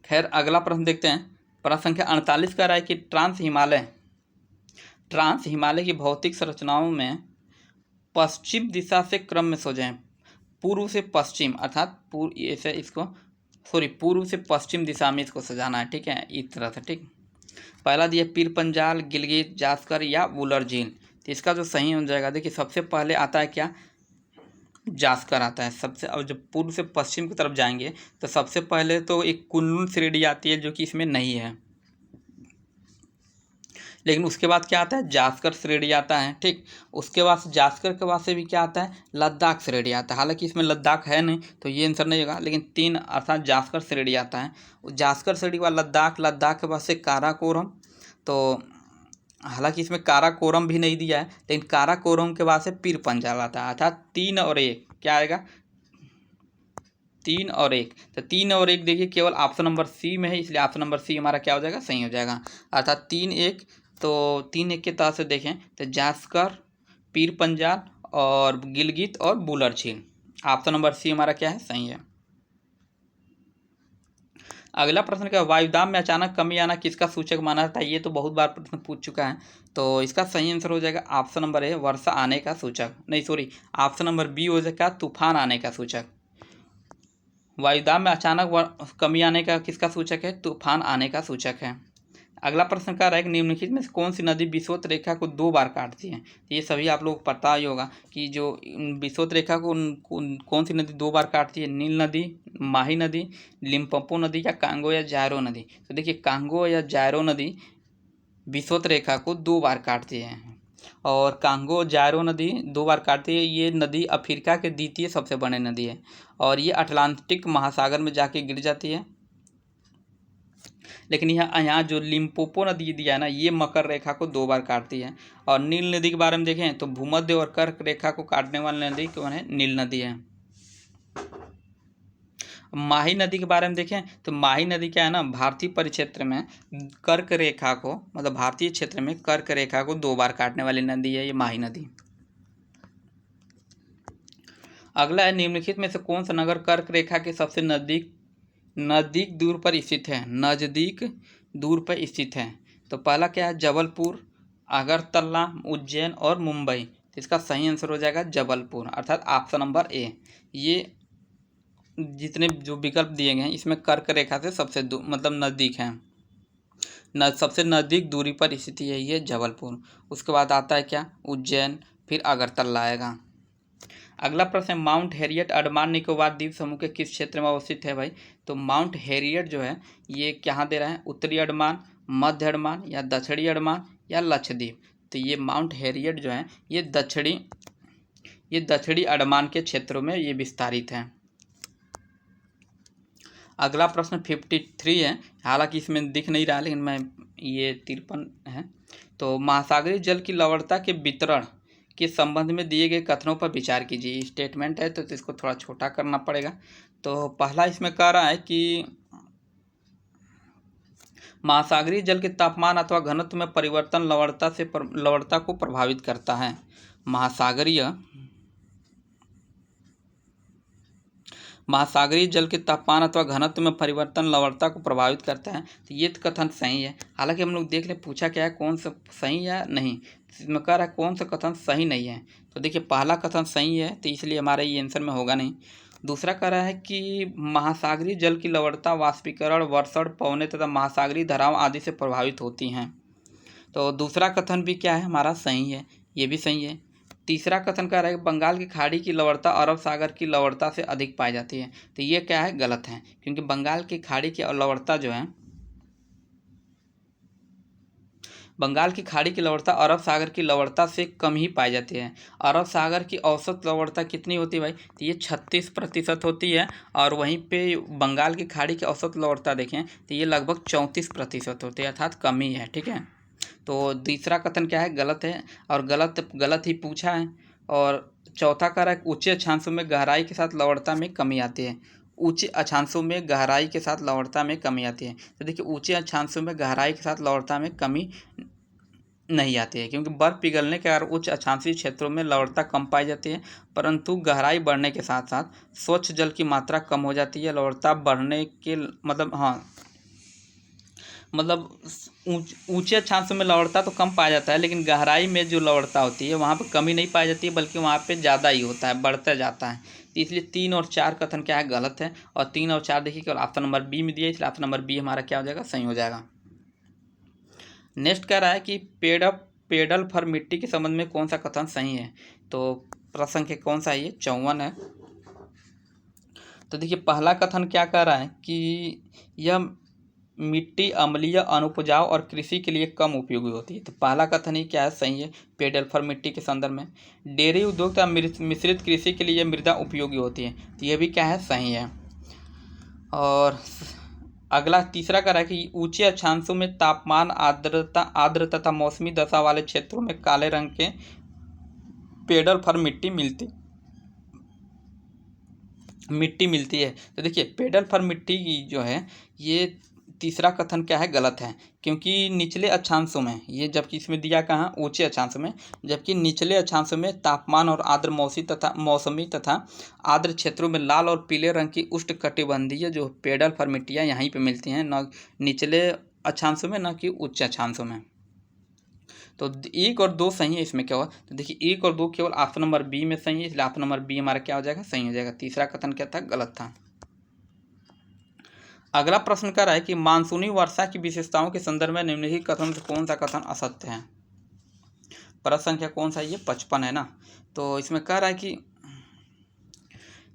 खैर अगला प्रश्न देखते हैं। प्रश्न संख्या 48 कह रहा है कि ट्रांस हिमालय की भौतिक संरचनाओं में पश्चिम दिशा से क्रम में सो जाएं, पूर्व से पश्चिम अर्थात पूर्व से पश्चिम दिशा में इसको सजाना है, ठीक है, इस तरह से, ठीक। पहला दिया पीर पंजाल, गिलगित, जास्कर या वुलर झील। तो इसका जो सही हो जाएगा देखिए सबसे पहले आता है क्या? जास्कर आता है सबसे। अब जब पूर्व से पश्चिम की तरफ जाएंगे तो सबसे पहले तो एक कुनलुन श्रेणी आती है जो कि इसमें नहीं है, लेकिन उसके बाद क्या आता है? जास्कर श्रेणी आता है, ठीक। उसके बाद जास्कर के बाद से भी क्या आता है? लद्दाख श्रेणी आता है। हालांकि इसमें लद्दाख है नहीं तो ये आंसर नहीं होगा, लेकिन 3 अर्थात जास्कर श्रेणी आता है। जास्कर श्रेणी बाद लद्दाख के बाद से काराकोरम। तो हालांकि इसमें काराकोरम भी नहीं दिया है, लेकिन काराकोरम के बाद से पीर पंजाल आता है, अर्थात 3 और 1 क्या आएगा? 3 और 1। तो 3 और 1 देखिए केवल ऑप्शन नंबर सी में है, इसलिए ऑप्शन नंबर सी हमारा क्या हो जाएगा? सही हो जाएगा, अर्थात 3 1। तो 3 1 के तरह से देखें तो जास्कर, पीर पंजाल और गिलगित और वुलर झील, ऑप्शन नंबर सी हमारा क्या है? सही है। अगला प्रश्न क्या? वायुदाब में अचानक कमी आना किसका सूचक माना जाता है? ये तो बहुत बार प्रश्न पूछ चुका है, तो इसका सही आंसर हो जाएगा ऑप्शन नंबर ए वर्षा आने का सूचक, नहीं सॉरी ऑप्शन नंबर बी हो जाएगा तूफान आने का सूचक। वायुदाब में अचानक कमी आने का किसका सूचक है? तूफान आने का सूचक है। अगला प्रश्न क्या रहेगा? निम्नलिखित में से कौन सी नदी विषुवत रेखा को 2 बार काटती है? ये सभी आप लोग को पता ही होगा कि जो विषुवत रेखा को कौन सी नदी 2 बार काटती है? नील नदी, माही नदी, लिम्पोपो नदी या कांगो या जायरो नदी। तो देखिए कांगो या जायरो नदी विषुवत रेखा को 2 बार काटती है और कांगो जायरो नदी 2 बार काटती है। ये नदी अफ्रीका के द्वितीय सबसे बड़ी नदी है और ये अटलांटिक महासागर में जाके गिर जाती है। लेकिन यहाँ जो लिम्पोपो नदी दिया है ना ये मकर रेखा को 2 बार काटती है। और नील नदी के बारे में देखें तो भूमध्य और कर्क रेखा को काटने वाली नदी कौन है? नील नदी है। माही नदी के बारे में देखें तो माही नदी क्या है ना, भारतीय परिक्षेत्र में कर्क रेखा को मतलब भारतीय क्षेत्र में कर्क रेखा को 2 बार काटने वाली नदी है ये माही नदी। अगला है निम्नलिखित में से कौन सा नगर कर्क रेखा के सबसे नज़दीक दूर पर स्थित है? नज़दीक दूर पर स्थित है। तो पहला क्या है? जबलपुर, अगरतला, उज्जैन और मुंबई। तो इसका सही आंसर हो जाएगा जबलपुर, अर्थात ऑप्शन नंबर ए। ये जितने जो विकल्प दिए गए हैं इसमें कर्क रेखा से सबसे मतलब नज़दीक है, सबसे नज़दीक दूरी पर स्थिति है ये जबलपुर। उसके बाद आता है क्या? उज्जैन, फिर अगरतला आएगा। अगला प्रश्न है माउंट हैरियट अंडमान निकोबार द्वीप समूह के किस क्षेत्र में अवस्थित है भाई? तो माउंट हैरियट जो है ये कहाँ दे रहा है? उत्तरी अंडमान, मध्य अंडमान या दक्षिणी अंडमान या लक्षद्वीप। तो ये माउंट हैरियट जो है ये दक्षिणी अंडमान के क्षेत्रों में ये विस्तारित है। अगला प्रश्न 53 है, हालांकि इसमें दिख नहीं रहा लेकिन मैं ये 53 है। तो महासागरीय जल की लवणता के वितरण के संबंध में दिए गए कथनों पर विचार कीजिए। स्टेटमेंट है तो इसको थोड़ा छोटा करना पड़ेगा। तो पहला इसमें कह रहा है कि महासागरीय जल के तापमान अथवा घनत्व में परिवर्तन लवणता को प्रभावित करता है। महासागरीय जल के तापमान अथवा घनत्व में परिवर्तन लवणता को प्रभावित करता है, तो ये कथन सही है। हालांकि हम लोग देख ले पूछा क्या है, कौन सा सही या नहीं, इसमें कह रहा है कौन सा कथन सही नहीं है। तो देखिए पहला कथन सही है, तो इसलिए हमारा ये आंसर में होगा नहीं। दूसरा कह रहा है कि महासागरीय जल की लवणता वाष्पीकरण, वर्षण, पवने तथा महासागरीय धाराओं आदि से प्रभावित होती हैं। तो दूसरा कथन भी क्या है हमारा सही है, ये भी सही है। तीसरा कथन कह रहा है कि बंगाल की खाड़ी की लवणता अरब सागर की लवणता से अधिक पाई जाती है, तो ये क्या है, गलत है, क्योंकि बंगाल की खाड़ी की लवणता जो है, बंगाल की खाड़ी की लवणता अरब सागर की लवणता से कम ही पाई जाती है। अरब सागर की औसत लवणता कितनी होती है भाई, तो ये 36% होती है, और वहीं पे बंगाल की खाड़ी की औसत लवणता देखें तो ये लगभग 34% होती है, अर्थात कम ही है। ठीक है, तो तीसरा कथन क्या है, गलत है, और गलत ही पूछा है। और चौथा कह रहा है ऊंचे अक्षांशों में गहराई के साथ लवणता में कमी आती है। ऊंचे अक्षांशों में गहराई के साथ लवणता में कमी आती है, तो देखिए ऊंचे अक्षांशों में गहराई के साथ लवणता में कमी नहीं आती है, क्योंकि बर्फ पिघलने के कारण उच्च अक्षांशीय क्षेत्रों में लवणता कम पाई जाती है, परंतु गहराई बढ़ने के साथ साथ स्वच्छ जल की मात्रा कम हो जाती है। लवणता बढ़ने के मतलब ऊंचे अक्षांशों में लवणता तो कम पाया जाता है, लेकिन गहराई में जो लवणता होती है वहाँ पे कमी नहीं पाई जाती है, बल्कि वहाँ पे ज़्यादा ही होता है, बढ़ता जाता है। तो इसलिए 3 और 4 कथन क्या है, गलत है। और 3 और 4 देखिए केवल ऑप्शन नंबर बी में दिया, इसलिए ऑप्शन नंबर बी हमारा क्या हो जाएगा, सही हो जाएगा। नेक्स्ट कह रहा है कि पेडल फॉर मिट्टी के संबंध में कौन सा कथन सही है। तो प्रश्न संख्या कौन सा है, ये 54 है। तो देखिए पहला कथन क्या कह रहा है कि यह मिट्टी अम्लीय, अनुपजाऊ और कृषि के लिए कम उपयोगी होती है। तो पहला कथन ही क्या है, सही है, पेडल फॉर मिट्टी के संदर्भ में। डेयरी उद्योग तथा मिश्रित कृषि के लिए मृदा उपयोगी होती है, तो यह भी क्या है, सही है। और अगला तीसरा कह रहा है कि ऊंचे अक्षांशों में तापमान, आर्द्र तथा मौसमी दशा वाले क्षेत्रों में काले रंग के पेडल फॉर मिट्टी मिलती है। तो देखिए पेडल फॉर मिट्टी की जो है, ये तीसरा कथन क्या है, गलत है, क्योंकि निचले अक्षांशों में ये, जबकि इसमें दिया कहाँ, ऊंचे अक्षांशों में, जबकि निचले अक्षांशों में तापमान और आर्द्र मौसमी तथा आर्द्र क्षेत्रों में लाल और पीले रंग की उष्णकटिबंधीय जो पेडल फॉर मिट्टियाँ यहीं पे मिलती हैं, न निचले अक्षांशों में, न कि उच्च अक्षांशों में। तो 1 और 2 सही है, इसमें क्या हुआ, तो देखिए 1 और 2 केवल ऑप्शन नंबर बी में सही है, इसलिए ऑप्शन नंबर बी हमारा क्या हो जाएगा, सही हो जाएगा। तीसरा कथन क्या था, गलत था। अगला प्रश्न कर रहा है कि मानसूनी वर्षा की विशेषताओं के संदर्भ में निम्नलिखित कथन से कौन सा कथन असत्य है। प्रश्न संख्या कौन सा, ये 55 है ना। तो इसमें कह रहा है कि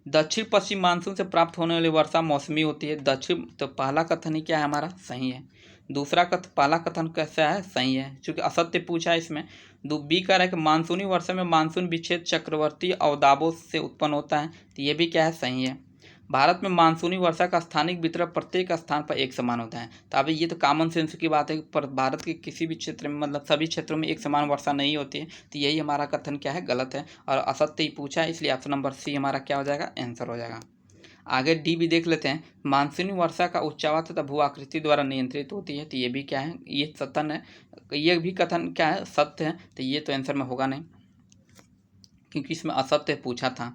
दक्षिण पश्चिम मानसून से प्राप्त होने वाली वर्षा मौसमी होती है। तो पहला कथन ही क्या है हमारा, सही है। दूसरा पहला कथन कैसा है, सही है, चूंकि असत्य पूछा है इसमें। बी कह रहा है कि मानसूनी वर्षा में मानसून विच्छेद चक्रवर्ती अवदाबों से उत्पन्न होता है, तो ये भी क्या है, सही है। भारत में मानसूनी वर्षा का स्थानिक वितरण प्रत्येक स्थान पर एक समान होता है। तो अभी ये तो कॉमन सेंस की बात है, पर भारत के किसी भी क्षेत्र में, मतलब सभी क्षेत्रों में एक समान वर्षा नहीं होती है, तो यही हमारा कथन क्या है, गलत है, और असत्य ही पूछा है, इसलिए ऑप्शन नंबर सी हमारा क्या हो जाएगा, आंसर हो जाएगा। आगे डी भी देख लेते हैं। मानसूनी वर्षा का उच्चावास तथा भू आकृति द्वारा नियंत्रित होती है, तो ये भी क्या है, ये सत्य है, ये भी कथन क्या है, सत्य है, तो ये तो आंसर में होगा नहीं, क्योंकि इसमें असत्य पूछा था।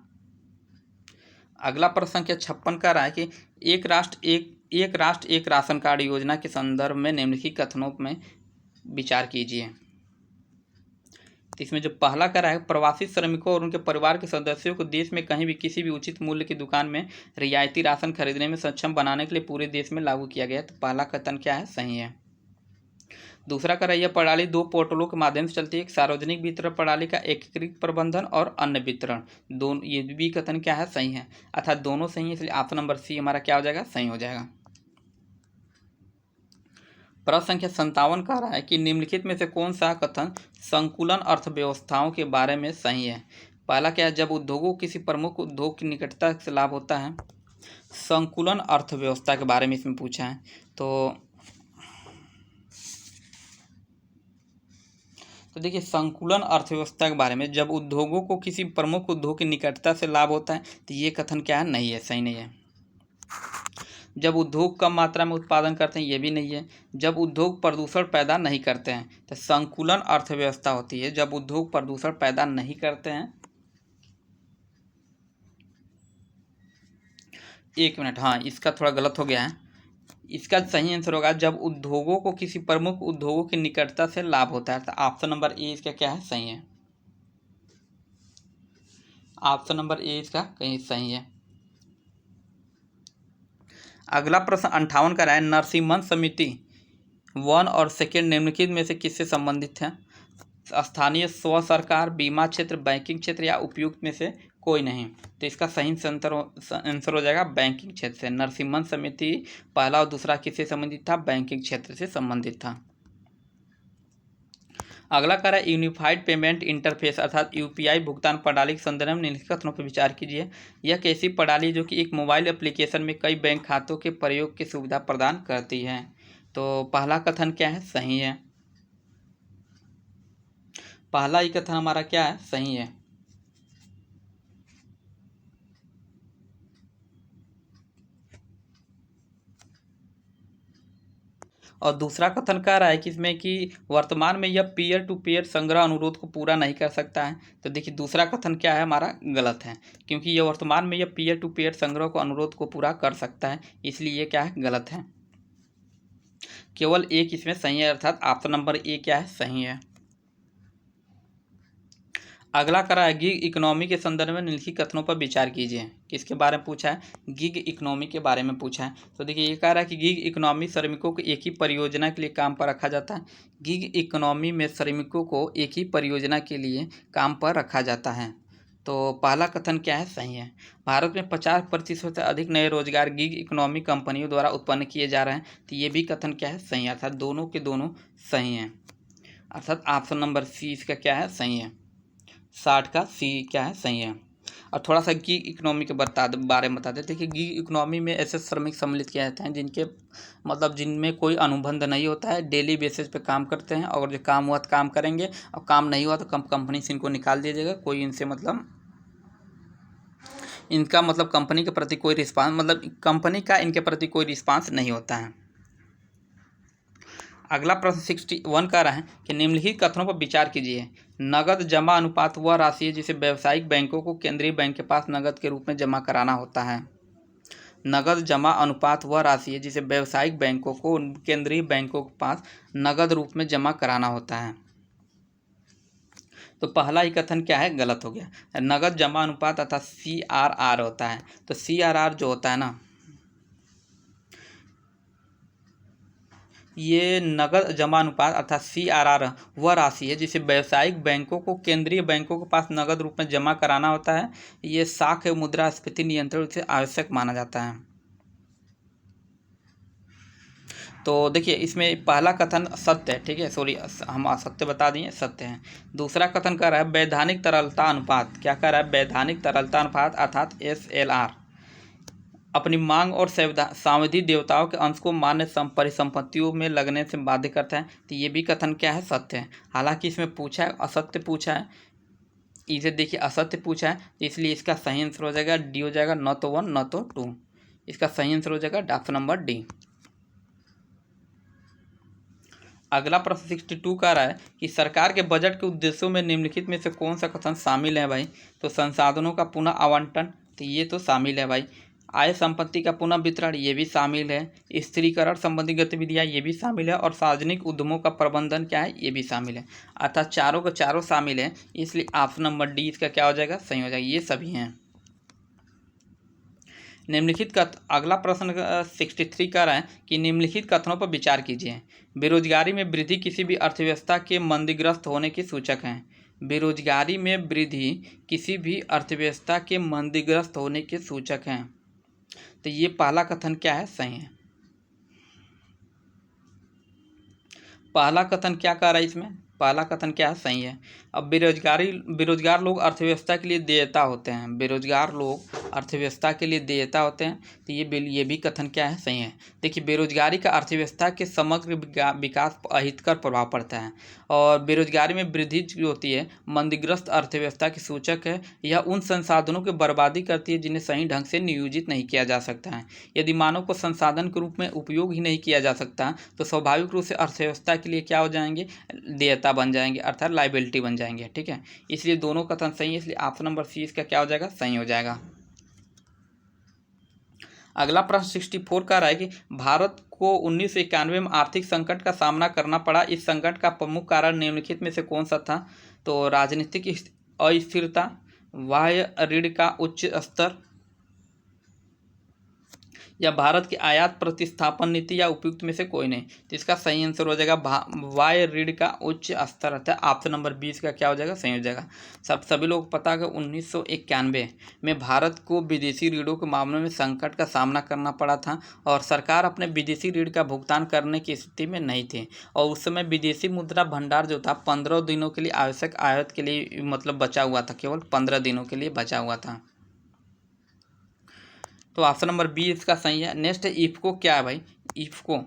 अगला प्रश्न संख्या 56 का रहा है कि एक राष्ट्र एक राशन कार्ड योजना के संदर्भ में निम्नलिखित कथनों में विचार कीजिए। तो इसमें जो पहला का रहा है, प्रवासी श्रमिकों और उनके परिवार के सदस्यों को देश में कहीं भी किसी भी उचित मूल्य की दुकान में रियायती राशन खरीदने में सक्षम बनाने के लिए पूरे देश में लागू किया गया। तो पहला कथन क्या है, सही है। दूसरा कह रहा है यह प्रणाली 2 पोर्टलों के माध्यम से चलती है, एक सार्वजनिक वितरण प्रणाली का एकीकृत प्रबंधन और अन्य वितरण, दोनों, ये भी कथन क्या है, सही है, अर्थात दोनों सही है, इसलिए ऑप्शन नंबर सी हमारा क्या हो जाएगा, सही हो जाएगा। प्रश्न संख्या 57 कह रहा है कि निम्नलिखित में से कौन सा कथन संकुलन अर्थव्यवस्थाओं के बारे में सही है। पहला क्या है, जब उद्योगों किसी प्रमुख उद्योग की निकटता से लाभ होता है। संकुलन अर्थव्यवस्था के बारे में इसमें पूछा है, तो देखिए संकुलन अर्थव्यवस्था के बारे में, जब उद्योगों को किसी प्रमुख उद्योग की निकटता से लाभ होता है, तो ये कथन क्या है, नहीं है, सही नहीं है। जब उद्योग कम मात्रा में उत्पादन करते हैं, ये भी नहीं है। जब उद्योग प्रदूषण पैदा नहीं करते हैं, तो संकुलन अर्थव्यवस्था होती है। जब उद्योग प्रदूषण पैदा नहीं करते हैं, एक मिनट, हाँ इसका थोड़ा गलत हो गया है। इसका सही आंसर होगा जब उद्योगों को किसी प्रमुख उद्योगों की निकटता से लाभ होता है। तो ऑप्शन नंबर ए इसका क्या है, सही है। ऑप्शन नंबर ए इसका कहीं सही है। अगला प्रश्न 58 का है, नरसिम्हन समिति 1 और 2 निम्नलिखित में से किससे संबंधित है? स्थानीय स्व सरकार, बीमा क्षेत्र, बैंकिंग क्षेत्र या उपयुक्त में से कोई नहीं। तो इसका सही आंसर हो जाएगा बैंकिंग क्षेत्र से। नरसिम्हन समिति पहला और दूसरा किससे संबंधित था? बैंकिंग क्षेत्र से संबंधित था। अगला कह रहा है, यूनिफाइड पेमेंट इंटरफेस अर्थात यूपीआई भुगतान प्रणाली के संदर्भ में निम्नलिखित कथनों पर विचार कीजिए। यह एक ऐसी प्रणाली जो कि एक मोबाइल एप्लीकेशन में कई बैंक खातों के प्रयोग की सुविधा प्रदान करती है। तो पहला कथन क्या है, सही है। पहला ही कथन हमारा क्या है, सही है। और दूसरा कथन कह रहा है कि इसमें कि वर्तमान में यह पीयर टू पीयर संग्रह अनुरोध को पूरा नहीं कर सकता है। तो देखिए दूसरा कथन क्या है, हमारा गलत है, क्योंकि यह वर्तमान में यह पीयर टू पीयर संग्रह को अनुरोध को पूरा कर सकता है, इसलिए ये क्या है, गलत है। केवल एक इसमें सही है, अर्थात ऑप्शन नंबर ए क्या है, सही है। अगला करा है, गिग इकोनॉमी के संदर्भ में निम्नलिखित कथनों पर विचार कीजिए। किसके बारे में पूछा है? गिग इकोनॉमी के बारे में पूछा है। तो देखिए ये कह रहा है कि गिग इकोनॉमी श्रमिकों को एक ही परियोजना के लिए काम पर रखा जाता है। गिग इकोनॉमी में श्रमिकों को एक ही परियोजना के लिए काम पर रखा जाता है। तो पहला कथन क्या है, सही है। भारत में 50% से अधिक नए रोजगार गिग इकोनॉमी कंपनियों द्वारा उत्पन्न किए जा रहे हैं। तो ये भी कथन क्या है, सही है, अर्थात दोनों के दोनों सही हैं, अर्थात ऑप्शन नंबर सी इसका क्या है, सही है। 60 का सी क्या है, सही है। और थोड़ा सा गिग इकोनॉमी के बारे में बता देते हैं कि गिग इकोनॉमी में ऐसे श्रमिक सम्मिलित किए जाते हैं जिनके मतलब जिनमें कोई अनुबंध नहीं होता है, डेली बेसिस पे काम करते हैं, और जो काम हुआ तो काम करेंगे, और काम नहीं हुआ तो कंपनी से इनको निकाल दिया जाएगा। कोई इनसे मतलब इनका मतलब कंपनी के प्रति कोई रिस्पांस, मतलब कंपनी का इनके प्रति कोई रिस्पांस नहीं होता है। अगला प्रश्न 61 का रहा है कि निम्नलिखित कथनों पर विचार कीजिए। नगद जमा अनुपात वह राशि है जिसे व्यावसायिक बैंकों को केंद्रीय बैंक के पास नगद के रूप में जमा कराना होता है। नगद जमा अनुपात वह राशि है जिसे व्यावसायिक बैंकों को केंद्रीय बैंकों के पास नगद रूप में जमा कराना होता है। तो पहला ही कथन क्या है, गलत हो गया। नगद जमा अनुपात अर्थात CRR होता है। तो CRR जो होता है ना, ये नगद जमा अनुपात अर्थात CRR वह राशि है जिसे व्यावसायिक बैंकों को केंद्रीय बैंकों के पास नगद रूप में जमा कराना होता है। ये साख मुद्रास्फीति नियंत्रण से आवश्यक माना जाता है। तो देखिए इसमें पहला कथन सत्य है, ठीक है, सॉरी हम असत्य बता दिए, सत्य है। दूसरा कथन कर रहा है वैधानिक तरलता अनुपात, क्या कर रहा है, वैधानिक तरलता अनुपात अर्थात SLR अपनी मांग और सावधि देवताओं के अंश को मान्य परिसंपत्तियों में लगने से बाध्य करता है। तो ये भी कथन क्या है, सत्य है। हालांकि इसमें पूछा है, असत्य पूछा है, इसे देखिए असत्य पूछा है, इसलिए इसका सही आंसर हो जाएगा डी हो जाएगा, न तो 1 न तो 2। इसका सही आंसर हो जाएगा ऑप्शन नंबर डी। अगला प्रश्न 62 का रहा है कि सरकार के बजट के उद्देश्यों में निम्नलिखित में से कौन सा कथन शामिल है भाई? तो संसाधनों का पुनः आवंटन, तो ये तो शामिल है भाई। आय संपत्ति का पुनः वितरण, ये भी शामिल है। स्थिरीकरण संबंधी गतिविधियाँ, ये भी शामिल है। और सार्वजनिक उद्यमों का प्रबंधन क्या है, ये भी शामिल है। अर्थात चारों के चारों शामिल है, इसलिए ऑप्शन नंबर डी इसका क्या हो जाएगा, सही हो जाएगा। ये सभी हैं। निम्नलिखित अगला प्रश्न 63 का रहा है कि निम्नलिखित कथनों पर विचार कीजिए। बेरोजगारी में वृद्धि किसी भी अर्थव्यवस्था के मंदग्रस्त होने की सूचक है। बेरोजगारी में वृद्धि किसी भी अर्थव्यवस्था के मंदग्रस्त होने के सूचक हैं। तो ये पहला कथन क्या है, सही है। पहला कथन क्या कह रहा है इसमें, पहला कथन क्या है, सही है। अब बेरोजगार लोग अर्थव्यवस्था के लिए देयता होते हैं। बेरोजगार लोग अर्थव्यवस्था के लिए देयता होते हैं, तो ये भी कथन क्या है, सही है। देखिए, बेरोजगारी का अर्थव्यवस्था के समग्र विकास पर अहितकर प्रभाव पड़ता है, और बेरोजगारी में वृद्धि जो होती है मंदग्रस्त अर्थव्यवस्था की सूचक है। यह उन संसाधनों की बर्बादी करती है जिन्हें सही ढंग से नियोजित नहीं किया जा सकता है। यदि मानव को संसाधन के रूप में उपयोग ही नहीं किया जा सकता, तो स्वाभाविक रूप से अर्थव्यवस्था के लिए क्या हो जाएंगे, देयता बन जाएंगे, अर्थात लाइबिलिटी बन जाएंगे। ठीक है, इसलिए दोनों कथन सही है, इसलिए ऑप्शन नंबर सी इसका क्या हो जाएगा, सही हो जाएगा। अगला प्रश्न 64 का रहा है कि भारत को 1991 में आर्थिक संकट का सामना करना पड़ा। इस संकट का प्रमुख कारण निम्नलिखित में से कौन सा था? तो राजनीतिक अस्थिरता, बाह्य ऋण का उच्च स्तर, या भारत की आयात प्रतिस्थापन नीति, या उपयुक्त में से कोई नहीं। तो इसका सही आंसर हो जाएगा बाह्य ऋण का उच्च स्तर रहता है। ऑप्शन नंबर 20 का क्या हो जाएगा, सही हो जाएगा। सभी लोग पता है कि 1991 में भारत को विदेशी ऋणों के मामले में संकट का सामना करना पड़ा था, और सरकार अपने विदेशी ऋण का भुगतान करने की स्थिति में नहीं थी, और उस समय विदेशी मुद्रा भंडार जो था 15 दिनों के लिए आवश्यक आयात के लिए मतलब बचा हुआ था, केवल 15 दिनों के लिए बचा हुआ था। तो ऑप्शन नंबर बी इसका सही है। नेक्स्ट है इफ्को, क्या है भाई? इफ्को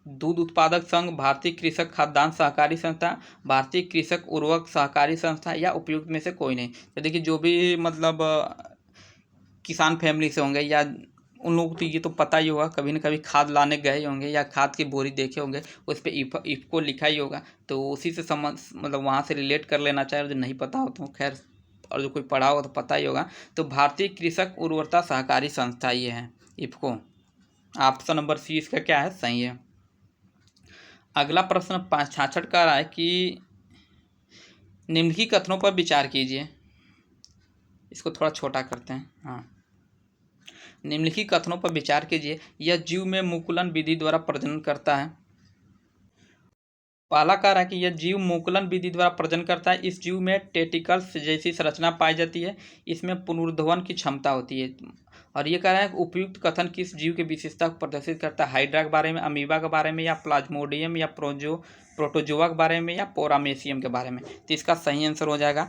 दूध उत्पादक संघ, भारतीय कृषक खाद्यान्न सहकारी संस्था, भारतीय कृषक उर्वरक सहकारी संस्था, या उपयुक्त में से कोई नहीं। तो देखिए, जो भी मतलब किसान फैमिली से होंगे, या उन लोगों को ये तो पता ही होगा, कभी न कभी खाद लाने गए होंगे या खाद की बोरी देखे होंगे, उस पर इफ्को लिखा ही होगा, तो उसी से मतलब वहाँ से रिलेट कर लेना चाहिए। जो नहीं पता हो तो खैर, और जो कोई पढ़ा होगा तो पता ही होगा। तो भारतीय कृषक उर्वरता सहकारी संस्था ये है इफ्को। ऑप्शन नंबर सी इसका क्या है, सही है। अगला प्रश्न 66 का रहा है कि निम्नलिखित कथनों पर विचार कीजिए। इसको थोड़ा छोटा करते हैं। हाँ, निम्नलिखित कथनों पर विचार कीजिए। यह जीव में मुकुलन विधि द्वारा प्रजनन करता है। पहला कह रहा है कि यह जीव मुकुलन विधि द्वारा प्रजनन करता है। इस जीव में टेटिकल्स जैसी संरचना पाई जाती है। इसमें पुनरुद्धावन की क्षमता होती है। और ये कह रहा है कि उपयुक्त कथन किस जीव की विशेषता को प्रदर्शित करता है? हाइड्रा के बारे में, अमीबा के बारे में, या प्लाज्मोडियम, या प्रोटोजोआ के बारे में, या पोरामेशियम के बारे में। तो इसका सही आंसर हो जाएगा,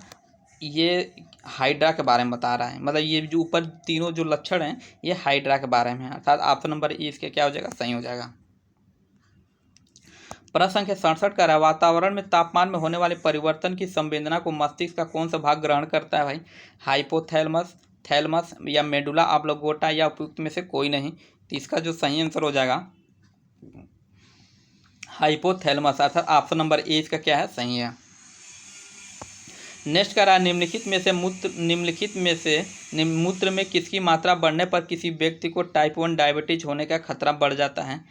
ये हाइड्रा के बारे में बता रहा है। मतलब ये जो ऊपर तीनों जो लक्षण हैं ये हाइड्रा के बारे में है, अर्थात ऑप्शन नंबर ई इसके क्या हो जाएगा, सही हो जाएगा। प्रश्न संख्या 67 का है, वातावरण में तापमान में होने वाले परिवर्तन की संवेदना को मस्तिष्क का कौन सा भाग ग्रहण करता है भाई? हाइपोथैलेमस, थैलेमस, या मेडुला ऑब्लोंगेटा, या उपयुक्त में से कोई नहीं। तो इसका जो सही आंसर हो जाएगा हाइपोथैलेमस, अर्थात ऑप्शन नंबर ए इसका क्या है, सही है। नेक्स्ट का रहा, निम्नलिखित में से मूत्र में किसकी मात्रा बढ़ने पर किसी व्यक्ति को टाइप 1 डायबिटीज होने का खतरा बढ़ जाता है?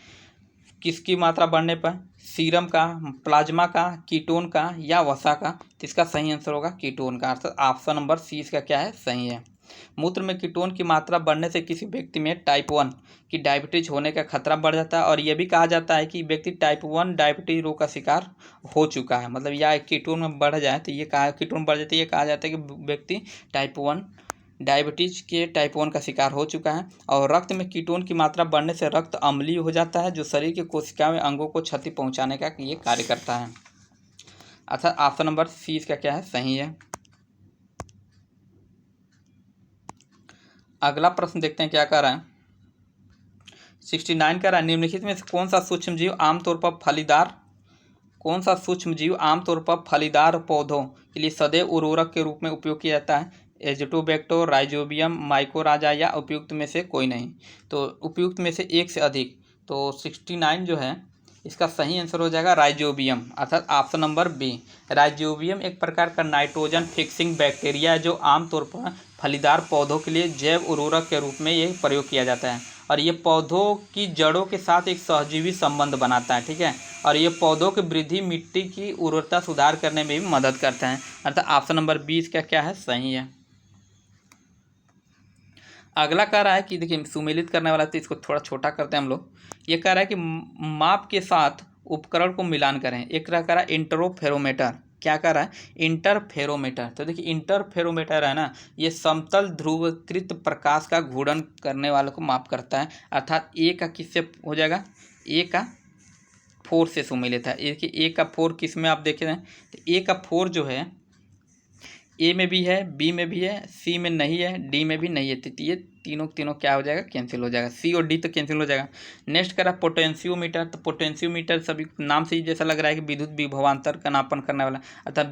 किसकी मात्रा बढ़ने पर? सीरम का, प्लाज्मा का, कीटोन का, या वसा का? तो इसका सही आंसर होगा कीटोन का, अर्थात ऑप्शन नंबर सी इसका क्या है, सही है। मूत्र में कीटोन की मात्रा बढ़ने से किसी व्यक्ति में टाइप 1 की डायबिटीज होने का खतरा बढ़ जाता है, और यह भी कहा जाता है कि व्यक्ति टाइप 1 डायबिटीज रोग का शिकार हो चुका है। मतलब या कीटोन में बढ़ जाए तो कीटोन बढ़ जाती है, ये कहा जाता है कि व्यक्ति टाइप 1 डायबिटीज के टाइप 1 का शिकार हो चुका है। और रक्त में कीटोन की मात्रा बढ़ने से रक्त अम्लीय हो जाता है, जो शरीर के कोशिकाओं में अंगों को क्षति पहुंचाने का ये कार्य करता है। अच्छा, ऑप्शन नंबर सी इसका क्या है, सही है। अगला प्रश्न देखते हैं क्या कर रहा है। 69 का रहा है, निम्नलिखित में से कौन सा सूक्ष्मजीव आमतौर पर फलीदार पौधों के लिए सदैव उर्वरक के रूप में उपयोग किया जाता है? एजोटोबैक्टर, राइजोबियम, माइकोराजा, या उपयुक्त में से कोई नहीं। तो उपयुक्त में से एक से अधिक। तो 69 जो है इसका सही आंसर हो जाएगा राइजोबियम, अर्थात ऑप्शन नंबर बी। राइजोबियम एक प्रकार का नाइट्रोजन फिक्सिंग बैक्टीरिया है, जो आमतौर पर फलीदार पौधों के लिए जैव उर्वरक के रूप में ये प्रयोग किया जाता है, और ये पौधों की जड़ों के साथ एक सहजीवी संबंध बनाता है। ठीक है, और ये पौधों की वृद्धि, मिट्टी की उर्वरता सुधार करने में भी मदद करता है, अर्थात ऑप्शन नंबर 20 का क्या है, सही है। अगला कह रहा है कि देखिए सुमेलित करने वाला, तो इसको थोड़ा छोटा करते हैं हम लोग। ये कह रहा है कि माप के साथ उपकरण को मिलान करें। एक कह रहा है इंटरफेरोमीटर, क्या कह रहा है, इंटरफेरोमीटर। तो देखिए इंटरफेरोमीटर है ना, ये समतल ध्रुवीकृत प्रकाश का घूर्णन करने वाले को माप करता है, अर्थात ए का किससे हो जाएगा, ए का 4 से सुमेलित है। ए का 4 किस में आप देख रहे हैं, तो ए का 4 जो है ए में भी है, बी में भी है, सी में नहीं है, डी में भी नहीं है, तो ये तीनों क्या हो जाएगा, कैंसिल हो जाएगा। सी और डी तो कैंसिल हो जाएगा। नेक्स्ट करा पोटेंशियोमीटर, तो पोटेंशियोमीटर सभी नाम से ही जैसा लग रहा है कि विद्युत विभवांतर का नापन करने वाला, अर्थात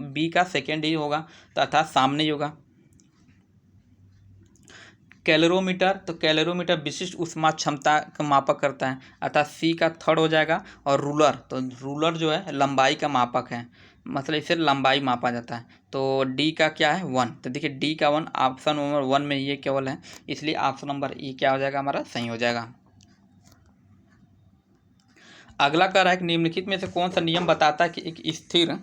बी का सेकेंड ही होगा, तो अर्थात सामने ही होगा। कैलोरीमीटर, तो कैलोरीमीटर विशिष्ट ऊष्मा क्षमता का मापक करता है, अर्थात सी का थर्ड हो जाएगा। और रूलर, तो रूलर जो है लंबाई का मापक है, मतलब इसे लंबाई मापा जाता है। तो डी का क्या है, 1, तो देखिए डी का 1 ऑप्शन नंबर 1 में ये केवल है, इसलिए ऑप्शन नंबर ई क्या हो जाएगा, हमारा सही हो जाएगा। अगला कह रहा है कि निम्नलिखित में से कौन सा नियम बताता है कि एक स्थिर,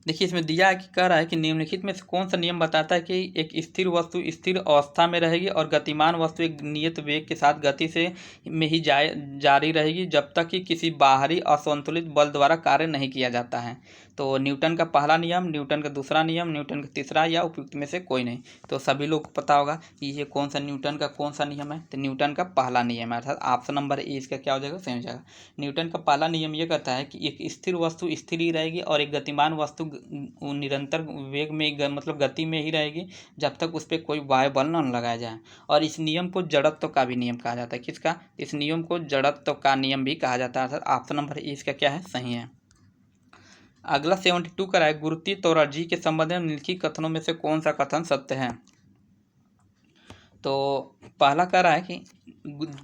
देखिए इसमें दिया है कि कह रहा है कि निम्नलिखित में से कौन सा नियम बताता है कि एक स्थिर वस्तु स्थिर अवस्था में रहेगी और गतिमान वस्तु एक नियत वेग के साथ गति से में ही जारी रहेगी जब तक कि किसी बाहरी असंतुलित बल द्वारा कार्य नहीं किया जाता है। तो न्यूटन का पहला नियम, न्यूटन का दूसरा नियम, न्यूटन का तीसरा, या उपयुक्त में से कोई नहीं। तो सभी लोग को पता होगा कि ये कौन सा न्यूटन का कौन सा नियम है, तो न्यूटन का पहला नियम है, अर्थात ऑप्शन नंबर ए इसका क्या हो जाएगा, सही हो जाएगा। न्यूटन का पहला नियम ये कहता है कि एक स्थिर वस्तु स्थिर ही रहेगी और एक गतिमान वस्तु निरंतर वेग में मतलब गति में ही रहेगी जब तक उस पर कोई वायु बल न लगाया जाए। और इस नियम को जड़त्व का भी नियम कहा जाता है। किसका, इस नियम को जड़त्व का नियम भी कहा जाता है, अर्थात ऑप्शन नंबर ए इसका क्या है, सही है। अगला 72 का है गुरुत्वीय त्वरण जी के संबंध में निम्नलिखित कथनों में से कौन सा कथन सत्य है। तो पहला कह रहा है कि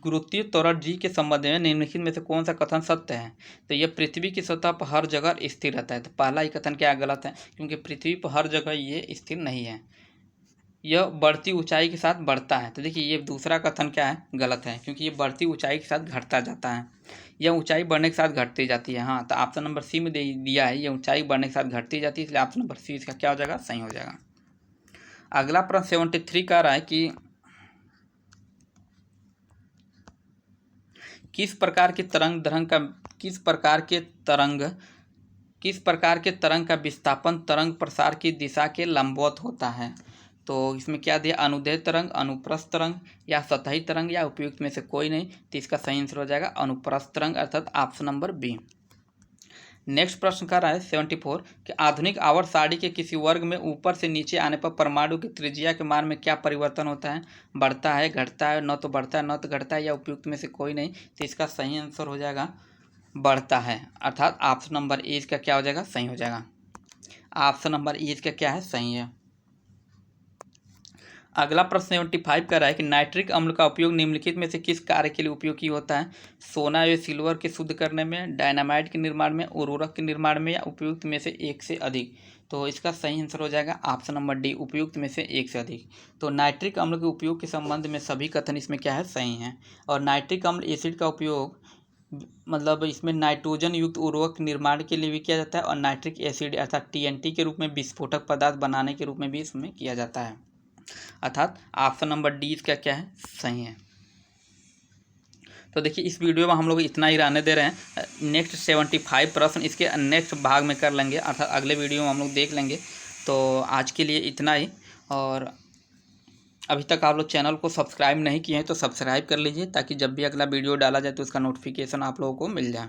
गुरुत्वीय त्वरण जी के संबंध में निम्नलिखित में से कौन सा कथन सत्य है। तो यह पृथ्वी की सतह पर हर जगह स्थिर रहता है, तो पहला ही कथन क्या गलत है, क्योंकि पृथ्वी पर हर जगह ये स्थिर नहीं है, यह बढ़ती ऊंचाई के साथ बढ़ता है। तो देखिए ये दूसरा कथन क्या है, गलत है, क्योंकि ये बढ़ती ऊंचाई के साथ घटता जाता है, यह ऊंचाई बढ़ने के साथ घटती जाती है। हाँ, तो ऑप्शन नंबर सी में दिया है, यह ऊंचाई बढ़ने के साथ घटती जाती है, इसलिए ऑप्शन नंबर सी इसका क्या हो जाएगा, सही हो जाएगा। अगला प्रश्न 73 का रहा है कि किस प्रकार के तरंग का विस्थापन तरंग प्रसार की दिशा के लंबवत होता है। तो इसमें क्या दिया, अनुदैर्ध्य तरंग, अनुप्रस्थ तरंग, या सतही तरंग, या उपयुक्त में से कोई नहीं। तो इसका सही आंसर हो जाएगा अनुप्रस्थ तरंग, अर्थात ऑप्शन नंबर बी। नेक्स्ट प्रश्न कर रहा है 74 कि आधुनिक आवर्त सारणी के किसी वर्ग में ऊपर से नीचे आने पर परमाणु की त्रिज्या के मान में क्या परिवर्तन होता है, बढ़ता है, घटता है, न तो बढ़ता है न तो घटता है, या उपयुक्त में से कोई नहीं। तो इसका सही आंसर हो जाएगा बढ़ता है, अर्थात ऑप्शन नंबर ए इसका क्या हो जाएगा, सही हो जाएगा। ऑप्शन नंबर ए इसका क्या है, सही है। अगला प्रश्न 75 का रहा है कि नाइट्रिक अम्ल का उपयोग निम्नलिखित में से किस कार्य के लिए उपयोगी होता है, सोना या सिल्वर के शुद्ध करने में, डायनामाइट के निर्माण में, उर्वरक के निर्माण में, या उपयुक्त में से एक से अधिक। तो इसका सही आंसर हो जाएगा ऑप्शन नंबर डी, उपयुक्त में से एक से अधिक। तो नाइट्रिक अम्ल के उपयोग के संबंध में सभी कथन इसमें क्या है, सही हैं। और नाइट्रिक अम्ल एसिड का उपयोग मतलब इसमें नाइट्रोजन युक्त उर्वरक निर्माण के लिए भी किया जाता है, और नाइट्रिक एसिड अर्थात TNT के रूप में विस्फोटक पदार्थ बनाने के रूप में भी इसमें किया जाता है, अर्थात ऑप्शन नंबर डी इसका क्या है, सही है। तो देखिए इस वीडियो में हम लोग इतना ही रहने दे रहे हैं, नेक्स्ट 75 प्रश्न इसके नेक्स्ट भाग में कर लेंगे, अर्थात अगले वीडियो में हम लोग देख लेंगे। तो आज के लिए इतना ही, और अभी तक आप लोग चैनल को सब्सक्राइब नहीं किए हैं तो सब्सक्राइब कर लीजिए, ताकि जब भी अगला वीडियो डाला जाए तो उसका नोटिफिकेशन आप लोगों को मिल जाए।